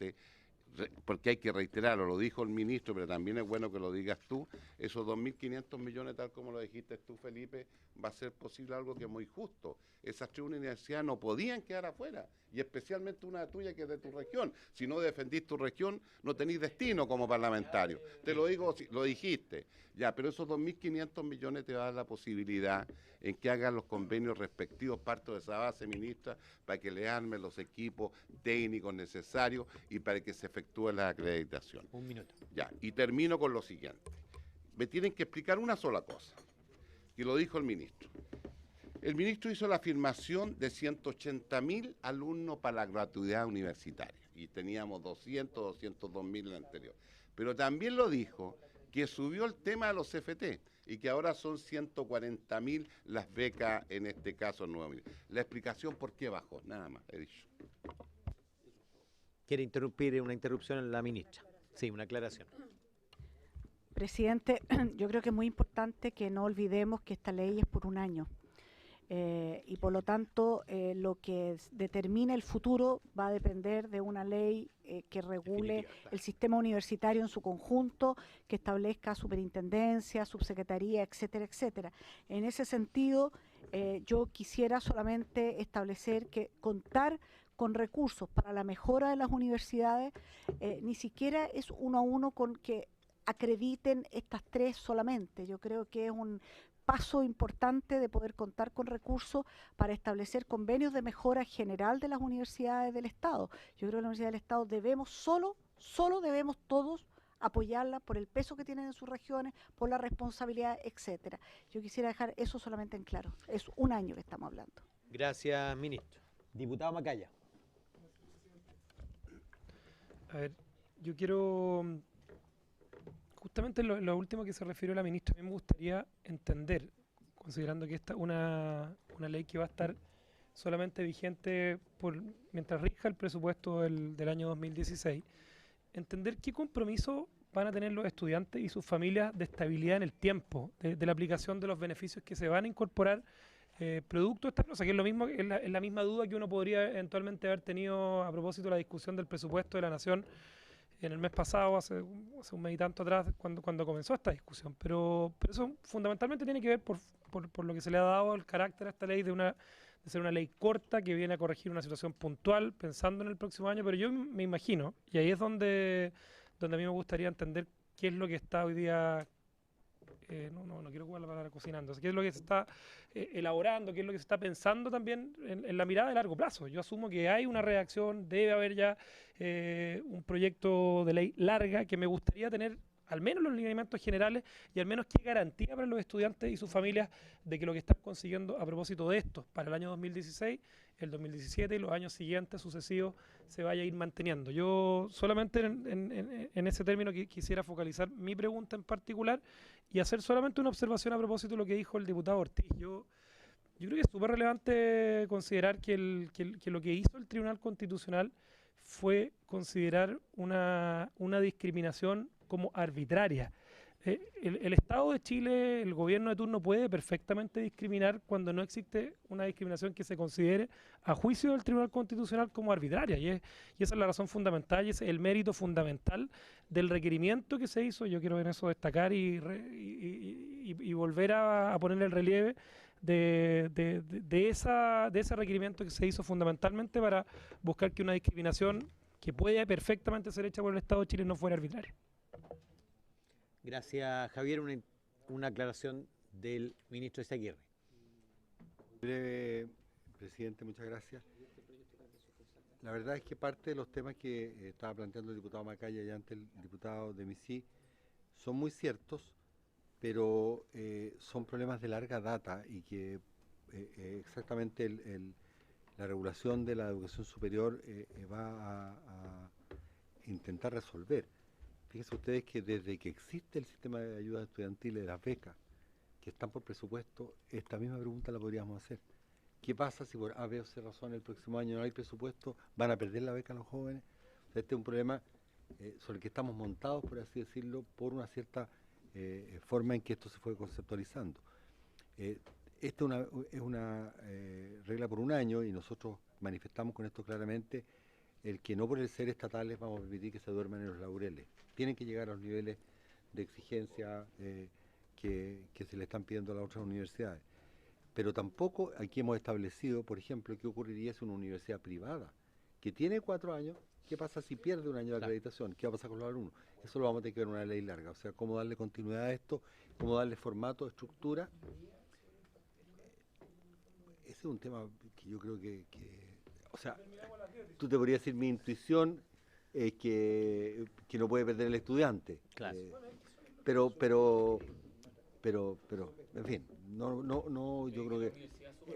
porque hay que reiterarlo, lo dijo el ministro, pero también es bueno que lo digas tú, esos 2.500 millones, tal como lo dijiste tú, Felipe, va a ser posible algo que es muy justo. Esas tres universidades no podían quedar afuera, y especialmente una tuya que es de tu región. Si no defendís tu región, no tenés destino como parlamentario. Te lo digo, lo dijiste. Ya, pero esos 2.500 millones te va a dar la posibilidad en que hagan los convenios respectivos, parto de esa base, ministra, para que le armen los equipos técnicos necesarios y para que se efectúe la acreditación. Un minuto. Ya, y termino con lo siguiente. Me tienen que explicar una sola cosa, y lo dijo el ministro. El ministro hizo la afirmación de 180.000 alumnos para la gratuidad universitaria, y teníamos 202.000 en el anterior. Pero también lo dijo que subió el tema de los CFT y que ahora son 140.000 las becas, en este caso 9.000. La explicación por qué bajó, nada más, he dicho. ¿Quiere interrumpir una interrupción en la ministra? Sí, una aclaración. Presidente, yo creo que es muy importante que no olvidemos que esta ley es por un año. Y por lo tanto lo que determine el futuro va a depender de una ley que regule el sistema universitario en su conjunto, que establezca superintendencia, subsecretaría, etcétera, etcétera. En ese sentido, yo quisiera solamente establecer que contar con recursos para la mejora de las universidades ni siquiera es uno a uno con que acrediten estas tres solamente. Yo creo que es un paso importante de poder contar con recursos para establecer convenios de mejora general de las universidades del Estado. Yo creo que la Universidad del Estado debemos solo debemos todos apoyarla por el peso que tienen en sus regiones, por la responsabilidad, etcétera. Yo quisiera dejar eso solamente en claro. Es un año que estamos hablando. Gracias, ministro. Diputado Macaya. A ver, yo quiero, justamente lo último que se refirió la ministra, a mí me gustaría entender, considerando que esta es una ley que va a estar solamente vigente mientras rija el presupuesto del año 2016, entender qué compromiso van a tener los estudiantes y sus familias de estabilidad en el tiempo, de la aplicación de los beneficios que se van a incorporar producto de esta cosa, que es lo mismo, es la misma duda que uno podría eventualmente haber tenido a propósito de la discusión del presupuesto de la Nación en el mes pasado, hace un mes y tanto atrás, cuando comenzó esta discusión. Pero eso fundamentalmente tiene que ver por lo que se le ha dado el carácter a esta ley de ser una ley corta que viene a corregir una situación puntual, pensando en el próximo año, pero yo me imagino, y ahí es donde a mí me gustaría entender qué es lo que está hoy día, no quiero jugar la palabra cocinando, qué es lo que se está elaborando, qué es lo que se está pensando también en la mirada de largo plazo. Yo asumo que hay una reacción, debe haber ya un proyecto de ley larga que me gustaría tener al menos los lineamientos generales y al menos qué garantía para los estudiantes y sus familias de que lo que están consiguiendo a propósito de esto para el año 2016, el 2017 y los años siguientes sucesivos se vaya a ir manteniendo. Yo solamente en ese término quisiera focalizar mi pregunta en particular y hacer solamente una observación a propósito de lo que dijo el diputado Ortiz. Yo creo que es súper relevante considerar que lo que hizo el Tribunal Constitucional fue considerar una discriminación como arbitraria. El Estado de Chile, el gobierno de turno puede perfectamente discriminar cuando no existe una discriminación que se considere a juicio del Tribunal Constitucional como arbitraria. Y esa es la razón fundamental y ese es el mérito fundamental del requerimiento que se hizo. Yo quiero en eso destacar y volver a poner el relieve de ese requerimiento que se hizo fundamentalmente para buscar que una discriminación que puede perfectamente ser hecha por el Estado de Chile no fuera arbitraria. Gracias, Javier. Una aclaración del ministro Izaguirre. Breve, presidente, muchas gracias. La verdad es que parte de los temas que estaba planteando el diputado Macaya y antes el diputado de MISI son muy ciertos, pero son problemas de larga data y que exactamente la regulación de la educación superior va a intentar resolver. Fíjense ustedes que desde que existe el sistema de ayudas estudiantiles de las becas, que están por presupuesto, esta misma pregunta la podríamos hacer. ¿Qué pasa si por A, B o C razón el próximo año no hay presupuesto? ¿Van a perder la beca los jóvenes? O sea, este es un problema sobre el que estamos montados, por así decirlo, por una cierta forma en que esto se fue conceptualizando. Esta es una regla por un año y nosotros manifestamos con esto claramente el que no por el ser estatales vamos a permitir que se duerman en los laureles. Tienen que llegar a los niveles de exigencia que se le están pidiendo a las otras universidades. Pero tampoco aquí hemos establecido, por ejemplo, qué ocurriría si una universidad privada que tiene 4 años, ¿qué pasa si pierde un año de acreditación? ¿Qué va a pasar con los alumnos? Eso lo vamos a tener que ver en una ley larga. O sea, cómo darle continuidad a esto, cómo darle formato, estructura. Ese es un tema que yo creo que o sea, tú te podrías decir, mi intuición es que no puede perder el estudiante. Claro. Pero, en fin, no, yo creo que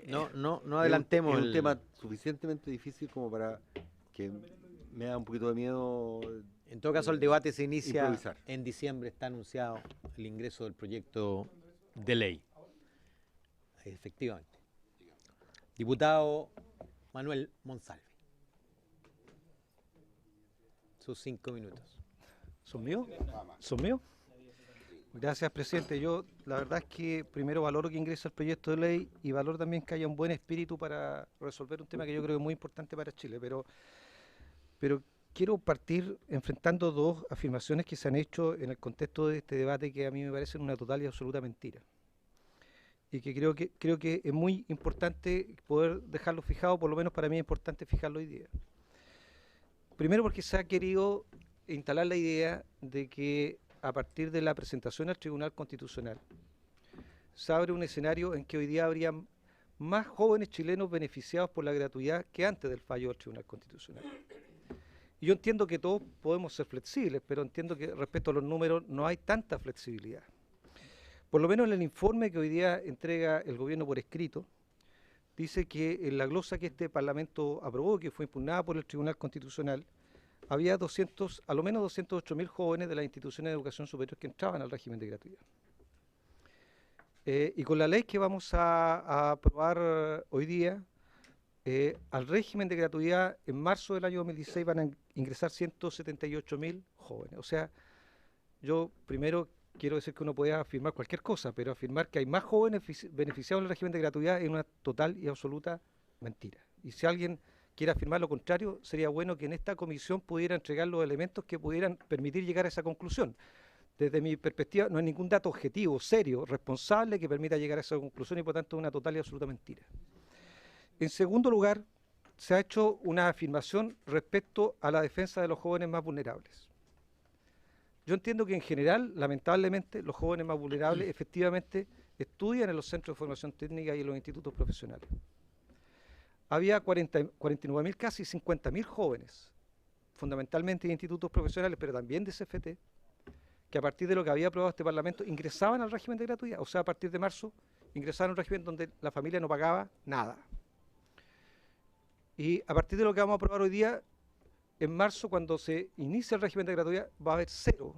no adelantemos. Es un tema suficientemente difícil como para que me da un poquito de miedo. En todo caso, el debate se inicia improvisar. En diciembre, está anunciado el ingreso del proyecto de ley. Efectivamente. Diputado Manuel Monsalve. Sus 5 minutos. ¿Son míos? ¿Son míos? Gracias, presidente. Yo la verdad es que primero valoro que ingrese el proyecto de ley y valoro también que haya un buen espíritu para resolver un tema que yo creo que es muy importante para Chile, pero quiero partir enfrentando dos afirmaciones que se han hecho en el contexto de este debate que a mí me parecen una total y absoluta mentira. Y que creo que es muy importante poder dejarlo fijado, por lo menos para mí es importante fijarlo hoy día. Primero porque se ha querido instalar la idea de que a partir de la presentación al Tribunal Constitucional se abre un escenario en que hoy día habría más jóvenes chilenos beneficiados por la gratuidad que antes del fallo del Tribunal Constitucional. Y yo entiendo que todos podemos ser flexibles, pero entiendo que respecto a los números no hay tanta flexibilidad. Por lo menos en el informe que hoy día entrega el gobierno por escrito, dice que en la glosa que este Parlamento aprobó, que fue impugnada por el Tribunal Constitucional, había a lo menos 208.000 jóvenes de las instituciones de educación superior que entraban al régimen de gratuidad. Y con la ley que vamos a aprobar hoy día, al régimen de gratuidad en marzo del año 2016 van a ingresar 178.000 jóvenes. O sea, yo primero quiero decir que uno puede afirmar cualquier cosa, pero afirmar que hay más jóvenes beneficiados del régimen de gratuidad es una total y absoluta mentira. Y si alguien quiere afirmar lo contrario, sería bueno que en esta comisión pudiera entregar los elementos que pudieran permitir llegar a esa conclusión. Desde mi perspectiva, no hay ningún dato objetivo, serio, responsable que permita llegar a esa conclusión y por tanto es una total y absoluta mentira. En segundo lugar, se ha hecho una afirmación respecto a la defensa de los jóvenes más vulnerables. Yo entiendo que en general, lamentablemente, los jóvenes más vulnerables efectivamente estudian en los centros de formación técnica y en los institutos profesionales. Había 49.000, casi 50.000 jóvenes, fundamentalmente de institutos profesionales, pero también de CFT, que a partir de lo que había aprobado este Parlamento ingresaban al régimen de gratuidad. O sea, a partir de marzo ingresaron a un régimen donde la familia no pagaba nada. Y a partir de lo que vamos a aprobar hoy día, en marzo, cuando se inicia el régimen de gratuidad, va a haber cero.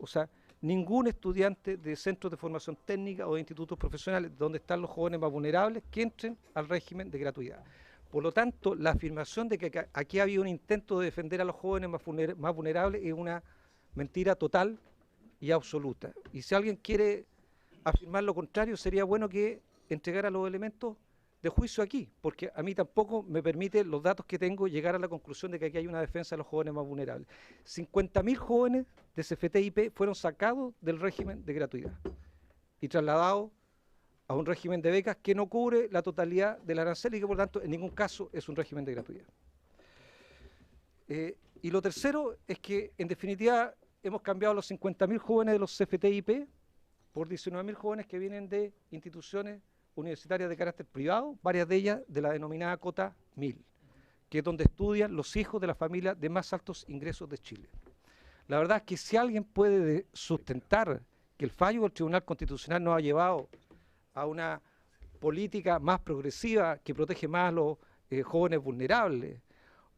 O sea, ningún estudiante de centros de formación técnica o de institutos profesionales donde están los jóvenes más vulnerables que entren al régimen de gratuidad. Por lo tanto, la afirmación de que aquí había un intento de defender a los jóvenes más vulnerables es una mentira total y absoluta. Y si alguien quiere afirmar lo contrario, sería bueno que entregara los elementos de juicio aquí, porque a mí tampoco me permite los datos que tengo llegar a la conclusión de que aquí hay una defensa de los jóvenes más vulnerables. 50.000 jóvenes de CFT-IP fueron sacados del régimen de gratuidad y trasladados a un régimen de becas que no cubre la totalidad del arancel y que por tanto en ningún caso es un régimen de gratuidad. Y lo tercero es que en definitiva hemos cambiado los 50.000 jóvenes de los CFT-IP por 19.000 jóvenes que vienen de instituciones universitarias de carácter privado, varias de ellas de la denominada cota 1000, que es donde estudian los hijos de las familias de más altos ingresos de Chile. La verdad es que si alguien puede sustentar que el fallo del Tribunal Constitucional nos ha llevado a una política más progresiva que protege más a los jóvenes vulnerables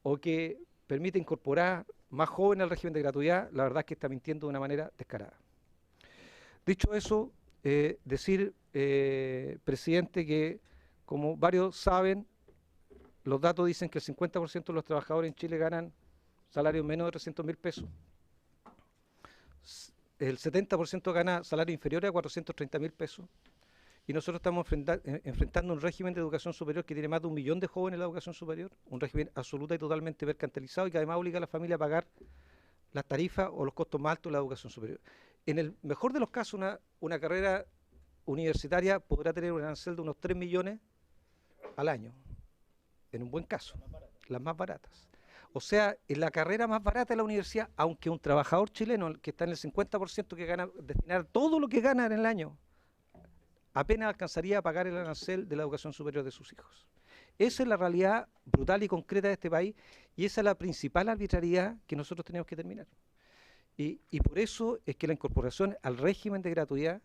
o que permite incorporar más jóvenes al régimen de gratuidad, la verdad es que está mintiendo de una manera descarada. Dicho eso, decir, presidente, que como varios saben, los datos dicen que el 50% de los trabajadores en Chile ganan salarios menos de 300.000 pesos. El 70% gana salarios inferiores a 430.000 pesos. Y nosotros estamos enfrentando un régimen de educación superior que tiene más de 1 millón de jóvenes en la educación superior, un régimen absoluta y totalmente mercantilizado y que además obliga a la familia a pagar las tarifas o los costos más altos de la educación superior. En el mejor de los casos, una carrera universitaria podrá tener un arancel de unos 3 millones al año, en un buen caso, las más baratas. O sea, en la carrera más barata de la universidad, aunque un trabajador chileno que está en el 50% que gana, destinar todo lo que gana en el año, apenas alcanzaría a pagar el arancel de la educación superior de sus hijos. Esa es la realidad brutal y concreta de este país y esa es la principal arbitrariedad que nosotros tenemos que terminar. Y por eso es que la incorporación al régimen de gratuidad,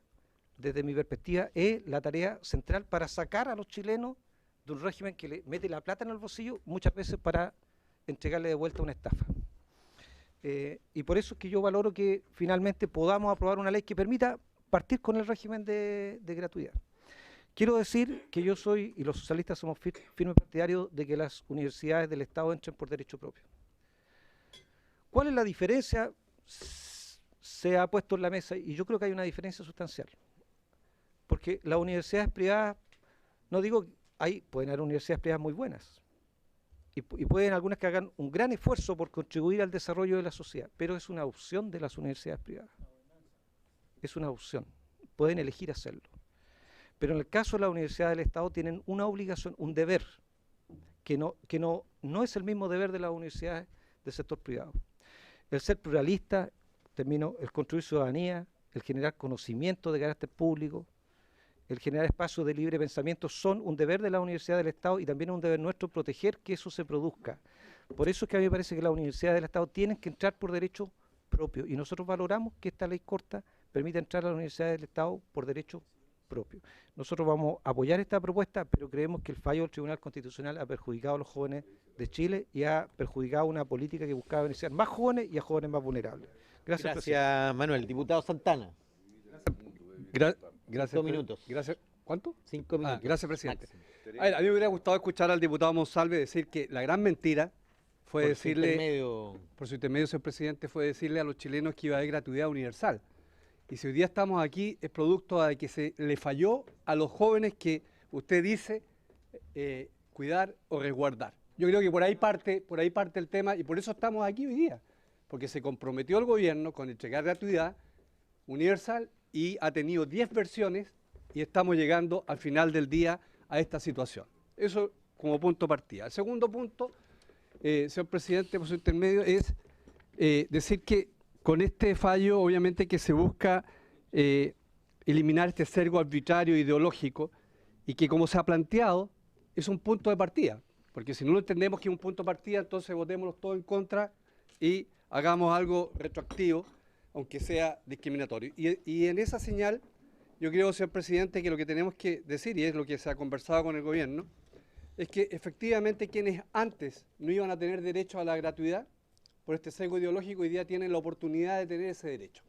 desde mi perspectiva, es la tarea central para sacar a los chilenos de un régimen que le mete la plata en el bolsillo, muchas veces para entregarle de vuelta una estafa. Y por eso es que yo valoro que finalmente podamos aprobar una ley que permita partir con el régimen de gratuidad. Quiero decir que yo soy, y los socialistas somos firmes partidarios de que las universidades del Estado entren por derecho propio. ¿Cuál es la diferencia? Se ha puesto en la mesa, y yo creo que hay una diferencia sustancial. Porque las universidades privadas, no digo, pueden haber universidades privadas muy buenas, y pueden algunas que hagan un gran esfuerzo por contribuir al desarrollo de la sociedad, pero es una opción de las universidades privadas. Es una opción, pueden elegir hacerlo. Pero en el caso de la Universidad del Estado tienen una obligación, un deber, que no es el mismo deber de las universidades del sector privado. El ser pluralista, el construir ciudadanía, el generar conocimiento de carácter público, el generar espacios de libre pensamiento son un deber de la Universidad del Estado y también es un deber nuestro proteger que eso se produzca. Por eso es que a mí me parece que las universidades del Estado tienen que entrar por derecho propio y nosotros valoramos que esta ley corta permite entrar a las universidades del Estado por derecho propio. Nosotros vamos a apoyar esta propuesta, pero creemos que el fallo del Tribunal Constitucional ha perjudicado a los jóvenes de Chile y ha perjudicado una política que buscaba beneficiar más jóvenes y a jóvenes más vulnerables. Gracias, Gracias Manuel. Diputado Santana. Gracias. 2 minutos. Gracias. ¿Cuánto? 5 minutos. Gracias, presidente. Máximo. A mí me hubiera gustado escuchar al diputado Monsalve decir que la gran mentira fue decirle, por su intermedio, señor presidente, fue decirle a los chilenos que iba a haber gratuidad universal. Y si hoy día estamos aquí es producto de que se le falló a los jóvenes que usted dice cuidar o resguardar. Yo creo que por ahí parte el tema y por eso estamos aquí hoy día. Porque se comprometió el gobierno con entregar gratuidad universal y ha tenido 10 versiones y estamos llegando al final del día a esta situación. Eso como punto de partida. El segundo punto, señor presidente, por su intermedio, es decir que con este fallo obviamente que se busca eliminar este sesgo arbitrario ideológico y que como se ha planteado es un punto de partida. Porque si no lo entendemos que es un punto de partida, entonces votémoslos todos en contra y hagamos algo retroactivo, aunque sea discriminatorio. Y en esa señal, yo creo, señor presidente, que lo que tenemos que decir, y es lo que se ha conversado con el gobierno, es que efectivamente quienes antes no iban a tener derecho a la gratuidad, por este sesgo ideológico, hoy día tienen la oportunidad de tener ese derecho.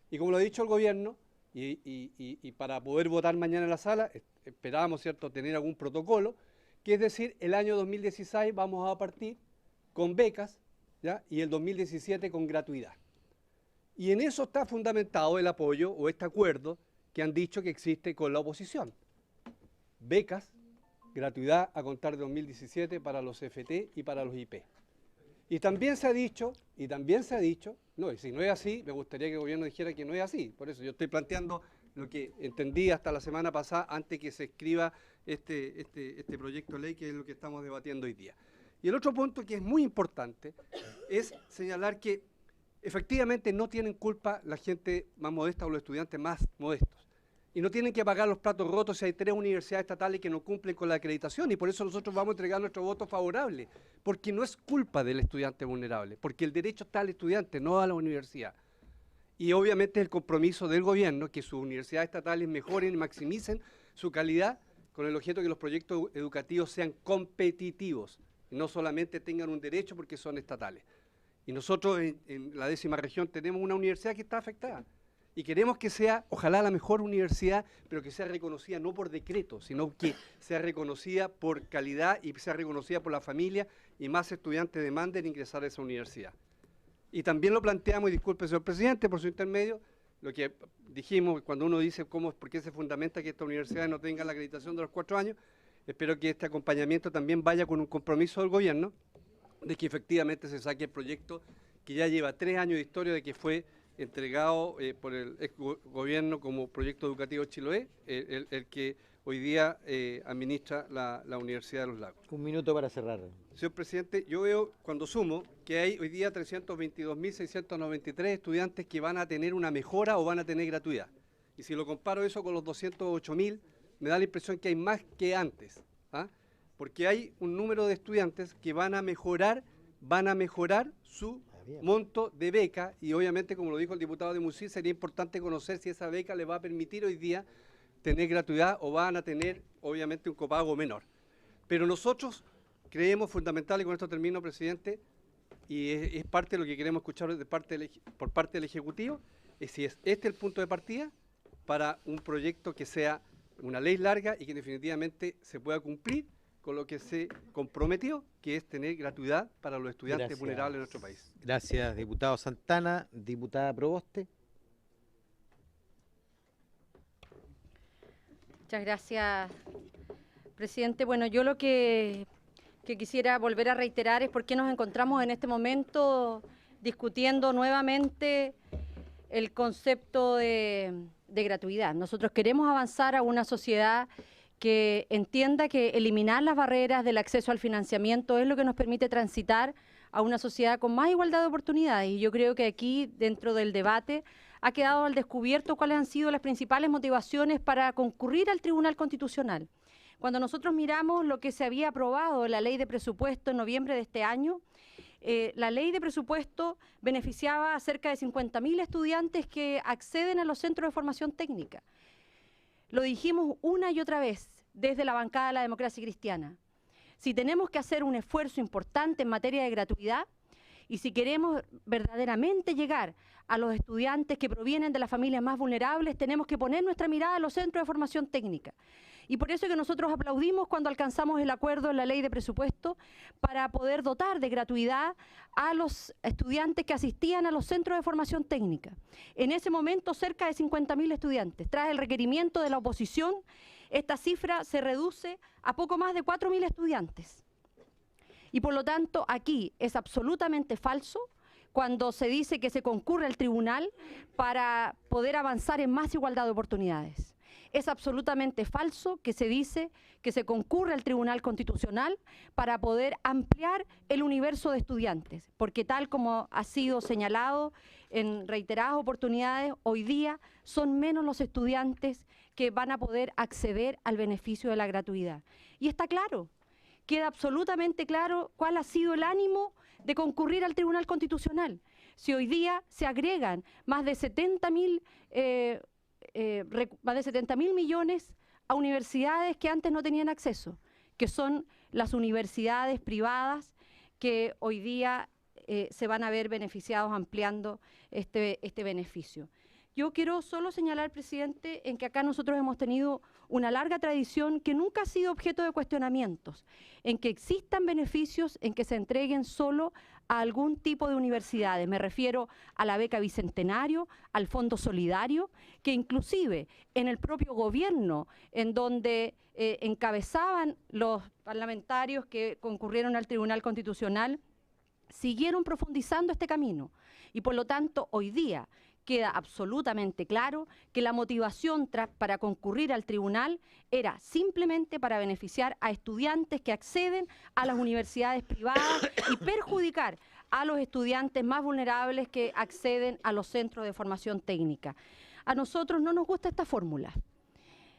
Y como lo ha dicho el gobierno, y para poder votar mañana en la sala, esperábamos, ¿cierto?, tener algún protocolo, que es decir, el año 2016 vamos a partir con becas, ¿ya?, y el 2017 con gratuidad. Y en eso está fundamentado el apoyo o este acuerdo que han dicho que existe con la oposición. Becas, gratuidad a contar de 2017 para los FT y para los IP. Y también se ha dicho, no, y si no es así, me gustaría que el gobierno dijera que no es así. Por eso yo estoy planteando lo que entendí hasta la semana pasada, antes que se escriba este proyecto de ley, que es lo que estamos debatiendo hoy día. Y el otro punto que es muy importante es señalar que efectivamente no tienen culpa la gente más modesta o los estudiantes más modestos. Y no tienen que pagar los platos rotos si hay 3 universidades estatales que no cumplen con la acreditación. Y por eso nosotros vamos a entregar nuestro voto favorable. Porque no es culpa del estudiante vulnerable. Porque el derecho está al estudiante, no a la universidad. Y obviamente el compromiso del gobierno que sus universidades estatales mejoren y maximicen su calidad con el objeto de que los proyectos educativos sean competitivos. Y no solamente tengan un derecho porque son estatales. Y nosotros en la 10ª región tenemos una universidad que está afectada. Y queremos que sea, ojalá, la mejor universidad, pero que sea reconocida no por decreto, sino que sea reconocida por calidad y sea reconocida por la familia y más estudiantes demanden ingresar a esa universidad. Y también lo planteamos, y disculpe, señor presidente, por su intermedio, lo que dijimos cuando uno dice por qué se fundamenta que esta universidad no tenga la acreditación de los 4 años, espero que este acompañamiento también vaya con un compromiso del gobierno de que efectivamente se saque el proyecto que ya lleva 3 años de historia de que fue entregado por el ex gobierno como proyecto educativo Chiloé, el que hoy día administra la Universidad de los Lagos. 1 minuto para cerrar. Señor presidente, yo veo cuando sumo que hay hoy día 322.693 estudiantes que van a tener una mejora o van a tener gratuidad. Y si lo comparo eso con los 208.000, me da la impresión que hay más que antes, ¿ah? Porque hay un número de estudiantes que van a mejorar su monto de beca y obviamente, como lo dijo el diputado de Musil, sería importante conocer si esa beca le va a permitir hoy día tener gratuidad o van a tener obviamente un copago menor. Pero nosotros creemos fundamental, y con esto termino, presidente, y es parte de lo que queremos escuchar por parte del Ejecutivo, es si es este el punto de partida para un proyecto que sea una ley larga y que definitivamente se pueda cumplir con lo que se comprometió, que es tener gratuidad para los estudiantes vulnerables de nuestro país. Gracias, diputado Santana. Diputada Proboste. Muchas gracias, presidente. Bueno, yo lo que quisiera volver a reiterar es por qué nos encontramos en este momento discutiendo nuevamente el concepto de gratuidad. Nosotros queremos avanzar a una sociedad que entienda que eliminar las barreras del acceso al financiamiento es lo que nos permite transitar a una sociedad con más igualdad de oportunidades. Y yo creo que aquí, dentro del debate, ha quedado al descubierto cuáles han sido las principales motivaciones para concurrir al Tribunal Constitucional. Cuando nosotros miramos lo que se había aprobado en la Ley de Presupuesto en noviembre de este año, la Ley de Presupuesto beneficiaba a cerca de 50.000 estudiantes que acceden a los centros de formación técnica. Lo dijimos una y otra vez desde la bancada de la Democracia Cristiana. Si tenemos que hacer un esfuerzo importante en materia de gratuidad y si queremos verdaderamente llegar a los estudiantes que provienen de las familias más vulnerables, tenemos que poner nuestra mirada en los centros de formación técnica. Y por eso es que nosotros aplaudimos cuando alcanzamos el acuerdo en la Ley de Presupuesto para poder dotar de gratuidad a los estudiantes que asistían a los centros de formación técnica. En ese momento, cerca de 50.000 estudiantes. Tras el requerimiento de la oposición, esta cifra se reduce a poco más de 4.000 estudiantes. Y por lo tanto, aquí es absolutamente falso cuando se dice que se concurre al tribunal para poder avanzar en más igualdad de oportunidades. Es absolutamente falso que se dice que se concurre al Tribunal Constitucional para poder ampliar el universo de estudiantes, porque tal como ha sido señalado en reiteradas oportunidades, hoy día son menos los estudiantes que van a poder acceder al beneficio de la gratuidad. Y está claro, queda absolutamente claro cuál ha sido el ánimo de concurrir al Tribunal Constitucional. Si hoy día se agregan más de 70.000 millones a universidades que antes no tenían acceso, que son las universidades privadas que hoy día se van a ver beneficiados ampliando este beneficio. Yo quiero solo señalar, presidente, en que acá nosotros hemos tenido una larga tradición que nunca ha sido objeto de cuestionamientos, en que existan beneficios en que se entreguen solo a algún tipo de universidades. Me refiero a la beca Bicentenario, al Fondo Solidario, que inclusive en el propio gobierno, en donde encabezaban los parlamentarios que concurrieron al Tribunal Constitucional, siguieron profundizando este camino. Y por lo tanto, hoy día queda absolutamente claro que la motivación para concurrir al tribunal era simplemente para beneficiar a estudiantes que acceden a las universidades privadas y perjudicar a los estudiantes más vulnerables que acceden a los centros de formación técnica. A nosotros no nos gusta esta fórmula.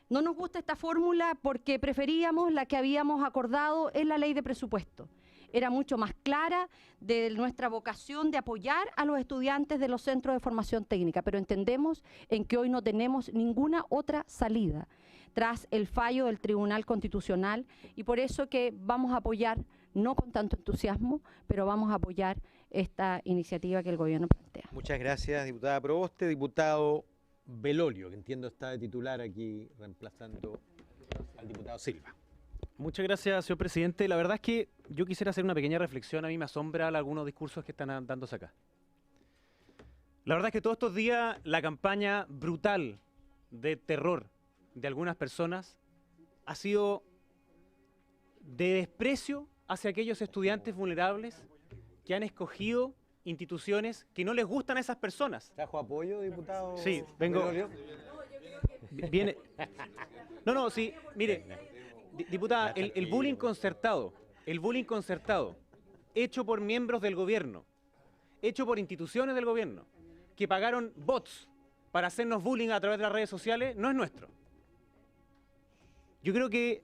No nos gusta esta fórmula porque preferíamos la que habíamos acordado en la Ley de Presupuesto. Era mucho más clara de nuestra vocación de apoyar a los estudiantes de los centros de formación técnica, pero entendemos en que hoy no tenemos ninguna otra salida tras el fallo del Tribunal Constitucional y por eso que vamos a apoyar, no con tanto entusiasmo, pero vamos a apoyar esta iniciativa que el gobierno plantea. Muchas gracias, diputada Proboste. Diputado Belolio, que entiendo está de titular aquí reemplazando al diputado Silva. Muchas gracias, señor presidente. La verdad es que yo quisiera hacer una pequeña reflexión. A mí me asombran algunos discursos que están dándose acá. La verdad es que todos estos días la campaña brutal de terror de algunas personas ha sido de desprecio hacia aquellos estudiantes vulnerables que han escogido instituciones que no les gustan a esas personas. ¿Trajo apoyo, diputado? Sí, vengo. Viene. No, sí, mire. Diputada, el bullying concertado, hecho por miembros del gobierno, hecho por instituciones del gobierno, que pagaron bots para hacernos bullying a través de las redes sociales, no es nuestro. Yo creo que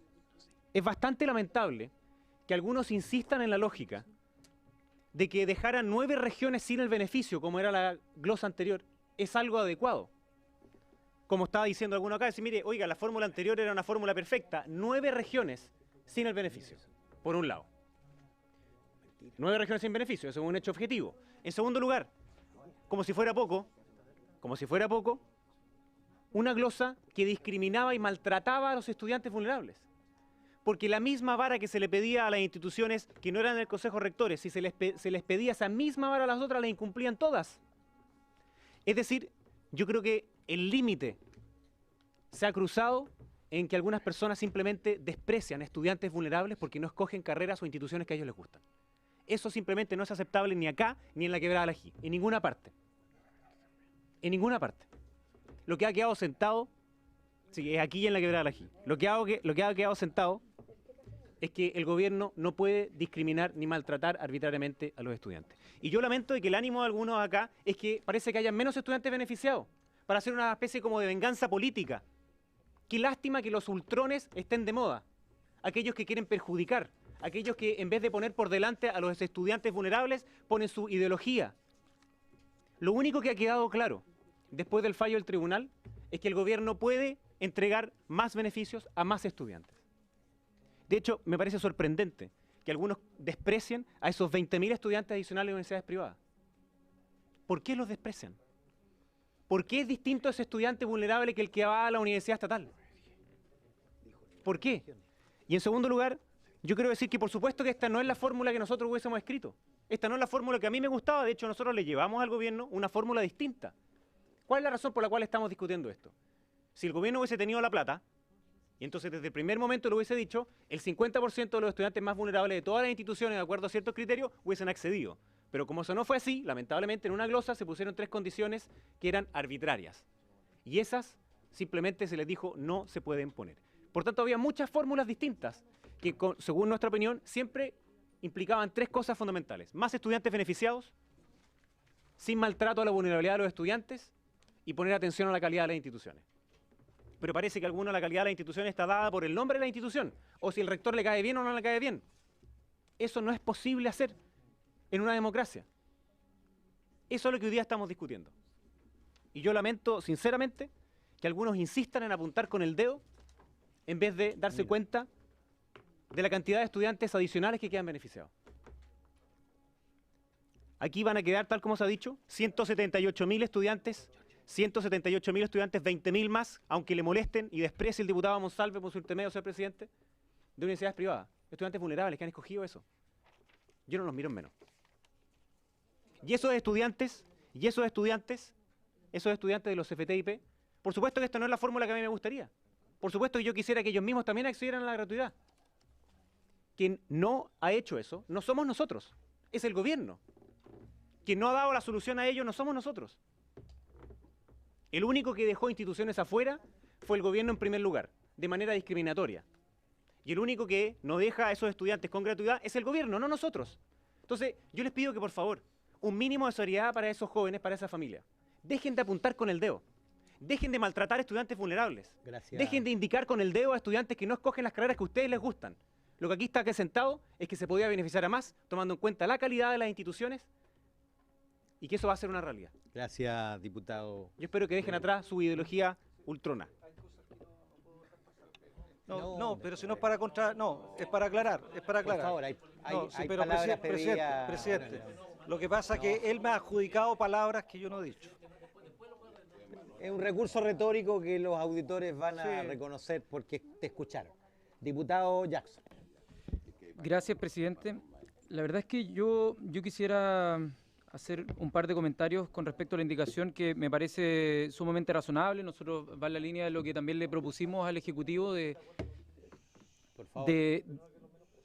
es bastante lamentable que algunos insistan en la lógica de que dejaran 9 regiones sin el beneficio, como era la glosa anterior, es algo adecuado. Como estaba diciendo alguno acá, decir, mire, oiga, la fórmula anterior era una fórmula perfecta. 9 regiones sin el beneficio, por un lado. 9 regiones sin beneficio, eso es un hecho objetivo. En segundo lugar, como si fuera poco, una glosa que discriminaba y maltrataba a los estudiantes vulnerables. Porque la misma vara que se le pedía a las instituciones que no eran del Consejo Rectores, si se les pedía esa misma vara a las otras, la incumplían todas. Es decir, yo creo que el límite se ha cruzado en que algunas personas simplemente desprecian a estudiantes vulnerables porque no escogen carreras o instituciones que a ellos les gustan. Eso simplemente no es aceptable ni acá ni en la Quebrada del Ají, en ninguna parte. En ninguna parte. Lo que ha quedado sentado, sí, es aquí en la Quebrada del Ají. Lo que ha quedado sentado es que el gobierno no puede discriminar ni maltratar arbitrariamente a los estudiantes. Y yo lamento de que el ánimo de algunos acá es que parece que haya menos estudiantes beneficiados, para hacer una especie como de venganza política. Qué lástima que los ultrones estén de moda, aquellos que quieren perjudicar, aquellos que en vez de poner por delante a los estudiantes vulnerables, ponen su ideología. Lo único que ha quedado claro después del fallo del tribunal es que el gobierno puede entregar más beneficios a más estudiantes. De hecho, me parece sorprendente que algunos desprecien a esos 20.000 estudiantes adicionales de universidades privadas. ¿Por qué los desprecian? ¿Por qué es distinto ese estudiante vulnerable que el que va a la universidad estatal? ¿Por qué? Y en segundo lugar, yo quiero decir que por supuesto que esta no es la fórmula que nosotros hubiésemos escrito. Esta no es la fórmula que a mí me gustaba, de hecho nosotros le llevamos al gobierno una fórmula distinta. ¿Cuál es la razón por la cual estamos discutiendo esto? Si el gobierno hubiese tenido la plata, y entonces desde el primer momento lo hubiese dicho, el 50% de los estudiantes más vulnerables de todas las instituciones, de acuerdo a ciertos criterios, hubiesen accedido. Pero como eso no fue así, lamentablemente en una glosa se pusieron 3 condiciones que eran arbitrarias. Y esas simplemente se les dijo no se pueden poner. Por tanto, había muchas fórmulas distintas que, según nuestra opinión, siempre implicaban 3 cosas fundamentales. Más estudiantes beneficiados, sin maltrato a la vulnerabilidad de los estudiantes y poner atención a la calidad de las instituciones. Pero parece que alguna la calidad de la institución está dada por el nombre de la institución, o si el rector le cae bien o no le cae bien. Eso no es posible hacer en una democracia. Eso es lo que hoy día estamos discutiendo. Y yo lamento, sinceramente, que algunos insistan en apuntar con el dedo en vez de darse cuenta de la cantidad de estudiantes adicionales que quedan beneficiados. Aquí van a quedar, tal como se ha dicho, 178.000 estudiantes, 20.000 más, aunque le molesten y desprecie el diputado Monsalve por su intermedio ser presidente, de universidades privadas. Estudiantes vulnerables que han escogido eso. Yo no los miro en menos. Y esos estudiantes de los CFT-IP, por supuesto que esta no es la fórmula que a mí me gustaría. Por supuesto que yo quisiera que ellos mismos también accedieran a la gratuidad. Quien no ha hecho eso no somos nosotros, es el gobierno. Quien no ha dado la solución a ello no somos nosotros. El único que dejó instituciones afuera fue el gobierno en primer lugar, de manera discriminatoria. Y el único que no deja a esos estudiantes con gratuidad es el gobierno, no nosotros. Entonces, yo les pido que por favor, un mínimo de solidaridad para esos jóvenes, para esa familia. Dejen de apuntar con el dedo. Dejen de maltratar a estudiantes vulnerables. Gracias. Dejen de indicar con el dedo a estudiantes que no escogen las carreras que a ustedes les gustan. Lo que aquí está sentado es que se podía beneficiar a más, tomando en cuenta la calidad de las instituciones, y que eso va a ser una realidad. Gracias, diputado. Yo espero que dejen atrás su ideología ultrona. No, pero si no es para contra... No, es para aclarar, Por favor, hay pero palabras presidente, lo que pasa es que él me ha adjudicado palabras que yo no he dicho. Es un recurso retórico que los auditores van a reconocer porque te escucharon. Diputado Jackson. Gracias, presidente. La verdad es que yo quisiera hacer un par de comentarios con respecto a la indicación que me parece sumamente razonable. Nosotros va en la línea de lo que también le propusimos al Ejecutivo de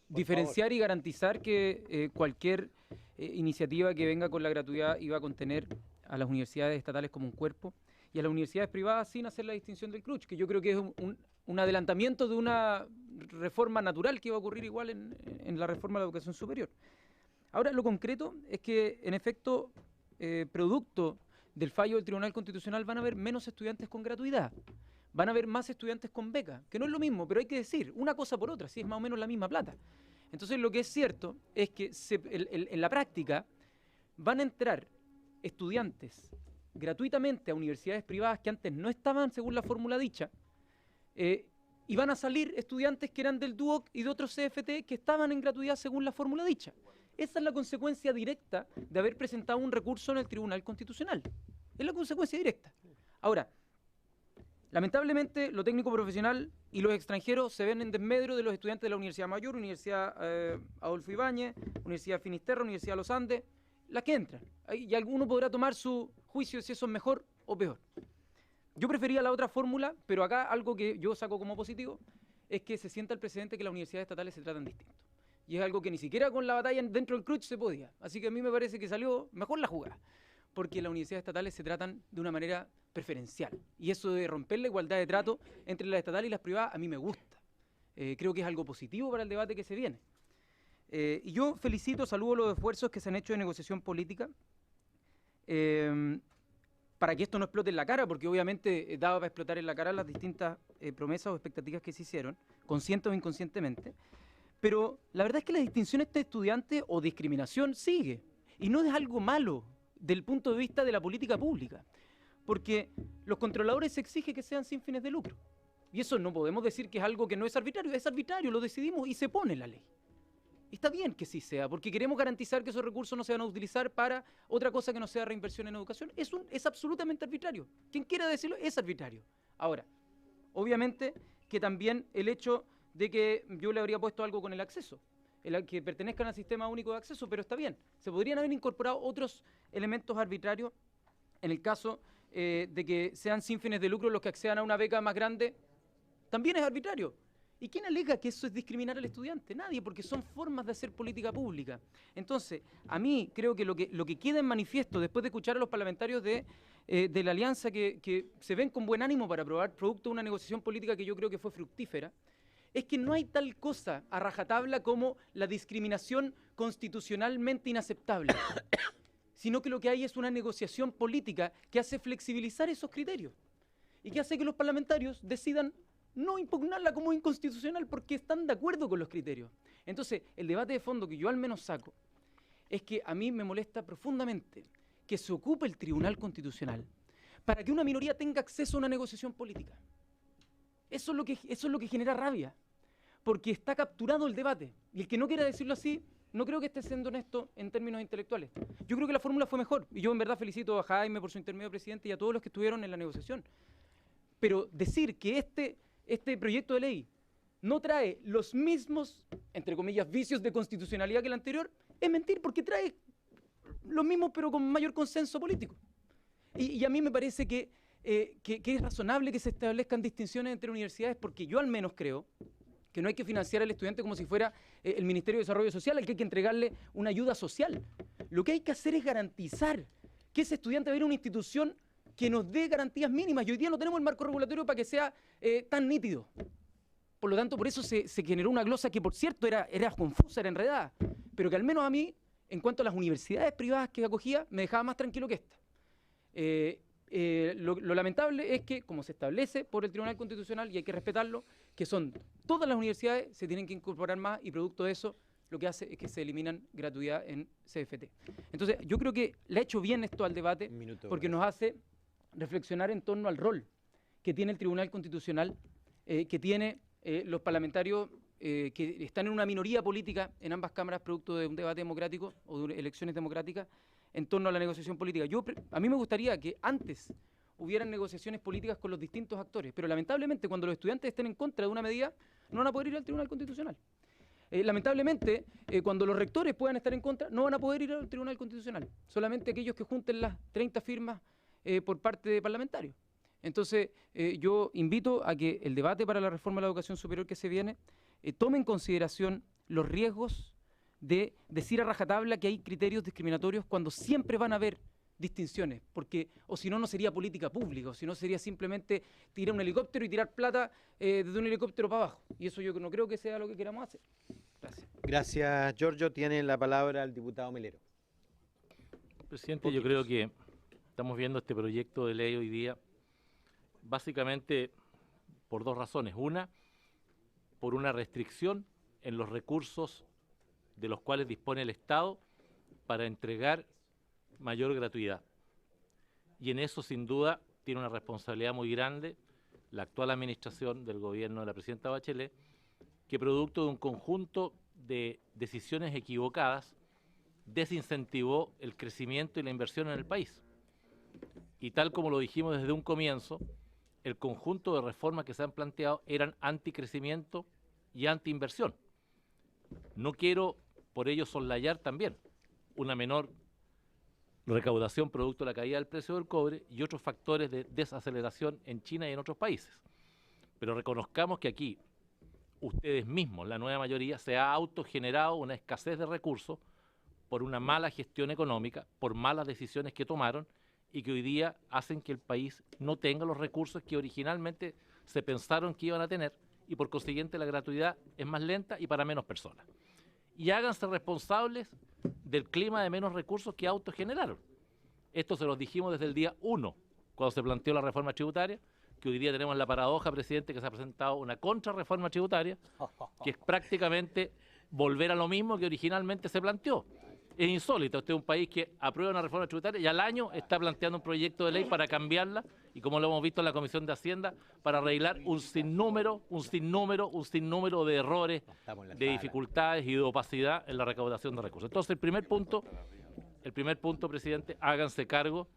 diferenciar y garantizar que cualquier iniciativa que venga con la gratuidad iba a contener a las universidades estatales como un cuerpo y a las universidades privadas sin hacer la distinción del CRUCH, que yo creo que es un adelantamiento de una reforma natural que va a ocurrir igual en la reforma de la educación superior. Ahora, lo concreto es que, en efecto, producto del fallo del Tribunal Constitucional van a haber menos estudiantes con gratuidad, van a haber más estudiantes con beca, que no es lo mismo, pero hay que decir, una cosa por otra, si es más o menos la misma plata. Entonces, lo que es cierto es que en la práctica van a entrar estudiantes gratuitamente a universidades privadas que antes no estaban según la fórmula dicha, y van a salir estudiantes que eran del DUOC y de otros CFT que estaban en gratuidad según la fórmula dicha. Esa es la consecuencia directa de haber presentado un recurso en el Tribunal Constitucional. Es la consecuencia directa. Ahora, lamentablemente, lo técnico profesional y los extranjeros se ven en desmedro de los estudiantes de la Universidad Mayor, Universidad Adolfo Ibáñez, Universidad Finisterra, Universidad Los Andes, las que entran. Y alguno podrá tomar su juicio si eso es mejor o peor. Yo prefería la otra fórmula, pero acá algo que yo saco como positivo es que se sienta el precedente que las universidades estatales se tratan distinto. Y es algo que ni siquiera con la batalla dentro del CRUCH se podía. Así que a mí me parece que salió mejor la jugada, porque las universidades estatales se tratan de una manera preferencial. Y eso de romper la igualdad de trato entre las estatales y las privadas a mí me gusta. Creo que es algo positivo para el debate que se viene. Y yo saludo los esfuerzos que se han hecho de negociación política para que esto no explote en la cara, porque obviamente daba para explotar en la cara las distintas promesas o expectativas que se hicieron, consciente o inconscientemente. Pero la verdad es que la distinción entre estudiantes o discriminación sigue, y no es algo malo del punto de vista de la política pública, porque los controladores se exige que sean sin fines de lucro. Y eso no podemos decir que es algo que no es arbitrario, lo decidimos y se pone en la ley. Está bien que sí sea, porque queremos garantizar que esos recursos no se van a utilizar para otra cosa que no sea reinversión en educación. Es absolutamente arbitrario. Quien quiera decirlo es arbitrario. Ahora, obviamente que también el hecho de que yo le habría puesto algo con el acceso, que pertenezcan al sistema único de acceso, pero está bien. Se podrían haber incorporado otros elementos arbitrarios en el caso de que sean sin fines de lucro los que accedan a una beca más grande. También es arbitrario. ¿Y quién alega que eso es discriminar al estudiante? Nadie, porque son formas de hacer política pública. Entonces, a mí creo que lo que queda en manifiesto, después de escuchar a los parlamentarios de la Alianza que se ven con buen ánimo para aprobar producto de una negociación política que yo creo que fue fructífera, es que no hay tal cosa a rajatabla como la discriminación constitucionalmente inaceptable, sino que lo que hay es una negociación política que hace flexibilizar esos criterios y que hace que los parlamentarios decidan no impugnarla como inconstitucional porque están de acuerdo con los criterios. Entonces, el debate de fondo que yo al menos saco es que a mí me molesta profundamente que se ocupe el Tribunal Constitucional para que una minoría tenga acceso a una negociación política. Eso es lo que genera rabia, porque está capturado el debate. Y el que no quiera decirlo así, no creo que esté siendo honesto en términos intelectuales. Yo creo que la fórmula fue mejor, y yo en verdad felicito a Jaime por su intermedio presidente y a todos los que estuvieron en la negociación. Pero decir que este proyecto de ley no trae los mismos, entre comillas, vicios de constitucionalidad que el anterior, es mentir, porque trae los mismos pero con mayor consenso político. Y a mí me parece que es razonable que se establezcan distinciones entre universidades, porque yo al menos creo que no hay que financiar al estudiante como si fuera el Ministerio de Desarrollo Social, al que hay que entregarle una ayuda social. Lo que hay que hacer es garantizar que ese estudiante va a ir a una institución que nos dé garantías mínimas, y hoy día no tenemos el marco regulatorio para que sea tan nítido. Por lo tanto, por eso se generó una glosa que, por cierto, era confusa, era enredada, pero que al menos a mí, en cuanto a las universidades privadas que acogía, me dejaba más tranquilo que esta. Lo lamentable es que, como se establece por el Tribunal Constitucional, y hay que respetarlo, que son todas las universidades, se tienen que incorporar más, y producto de eso, lo que hace es que se eliminan gratuidad en CFT. Entonces, yo creo que le ha hecho bien esto al debate, porque nos hace reflexionar en torno al rol que tiene el Tribunal Constitucional, que tiene los parlamentarios que están en una minoría política en ambas cámaras, producto de un debate democrático o de elecciones democráticas, en torno a la negociación política. A mí me gustaría que antes hubieran negociaciones políticas con los distintos actores, pero lamentablemente cuando los estudiantes estén en contra de una medida, no van a poder ir al Tribunal Constitucional. Lamentablemente, cuando los rectores puedan estar en contra, no van a poder ir al Tribunal Constitucional. Solamente aquellos que junten las 30 firmas por parte de parlamentarios. Entonces, yo invito a que el debate para la reforma de la educación superior que se viene tome en consideración los riesgos de decir a rajatabla que hay criterios discriminatorios cuando siempre van a haber distinciones, porque o si no, no sería política pública, o si no sería simplemente tirar un helicóptero y tirar plata desde un helicóptero para abajo. Y eso yo no creo que sea lo que queramos hacer. Gracias. Gracias, Giorgio. Tiene la palabra el diputado Melero. Presidente, yo creo que estamos viendo este proyecto de ley hoy día básicamente por dos razones. Una, por una restricción en los recursos de los cuales dispone el Estado para entregar mayor gratuidad. Y en eso, sin duda, tiene una responsabilidad muy grande la actual administración del gobierno de la presidenta Bachelet, que producto de un conjunto de decisiones equivocadas desincentivó el crecimiento y la inversión en el país. Y tal como lo dijimos desde un comienzo, el conjunto de reformas que se han planteado eran anticrecimiento y antiinversión. No quiero por ello soslayar también una menor recaudación producto de la caída del precio del cobre y otros factores de desaceleración en China y en otros países. Pero reconozcamos que aquí, ustedes mismos, la nueva mayoría, se ha autogenerado una escasez de recursos por una mala gestión económica, por malas decisiones que tomaron y que hoy día hacen que el país no tenga los recursos que originalmente se pensaron que iban a tener y por consiguiente la gratuidad es más lenta y para menos personas. Y háganse responsables del clima de menos recursos que autogeneraron. Esto se los dijimos desde el día 1, cuando se planteó la reforma tributaria, que hoy día tenemos la paradoja, presidente, que se ha presentado una contrarreforma tributaria, que es prácticamente volver a lo mismo que originalmente se planteó. Es insólito, este es un país que aprueba una reforma tributaria y al año está planteando un proyecto de ley para cambiarla y, como lo hemos visto en la Comisión de Hacienda, para arreglar un sinnúmero de errores, de dificultades y de opacidad en la recaudación de recursos. Entonces, el primer punto, presidente, háganse cargo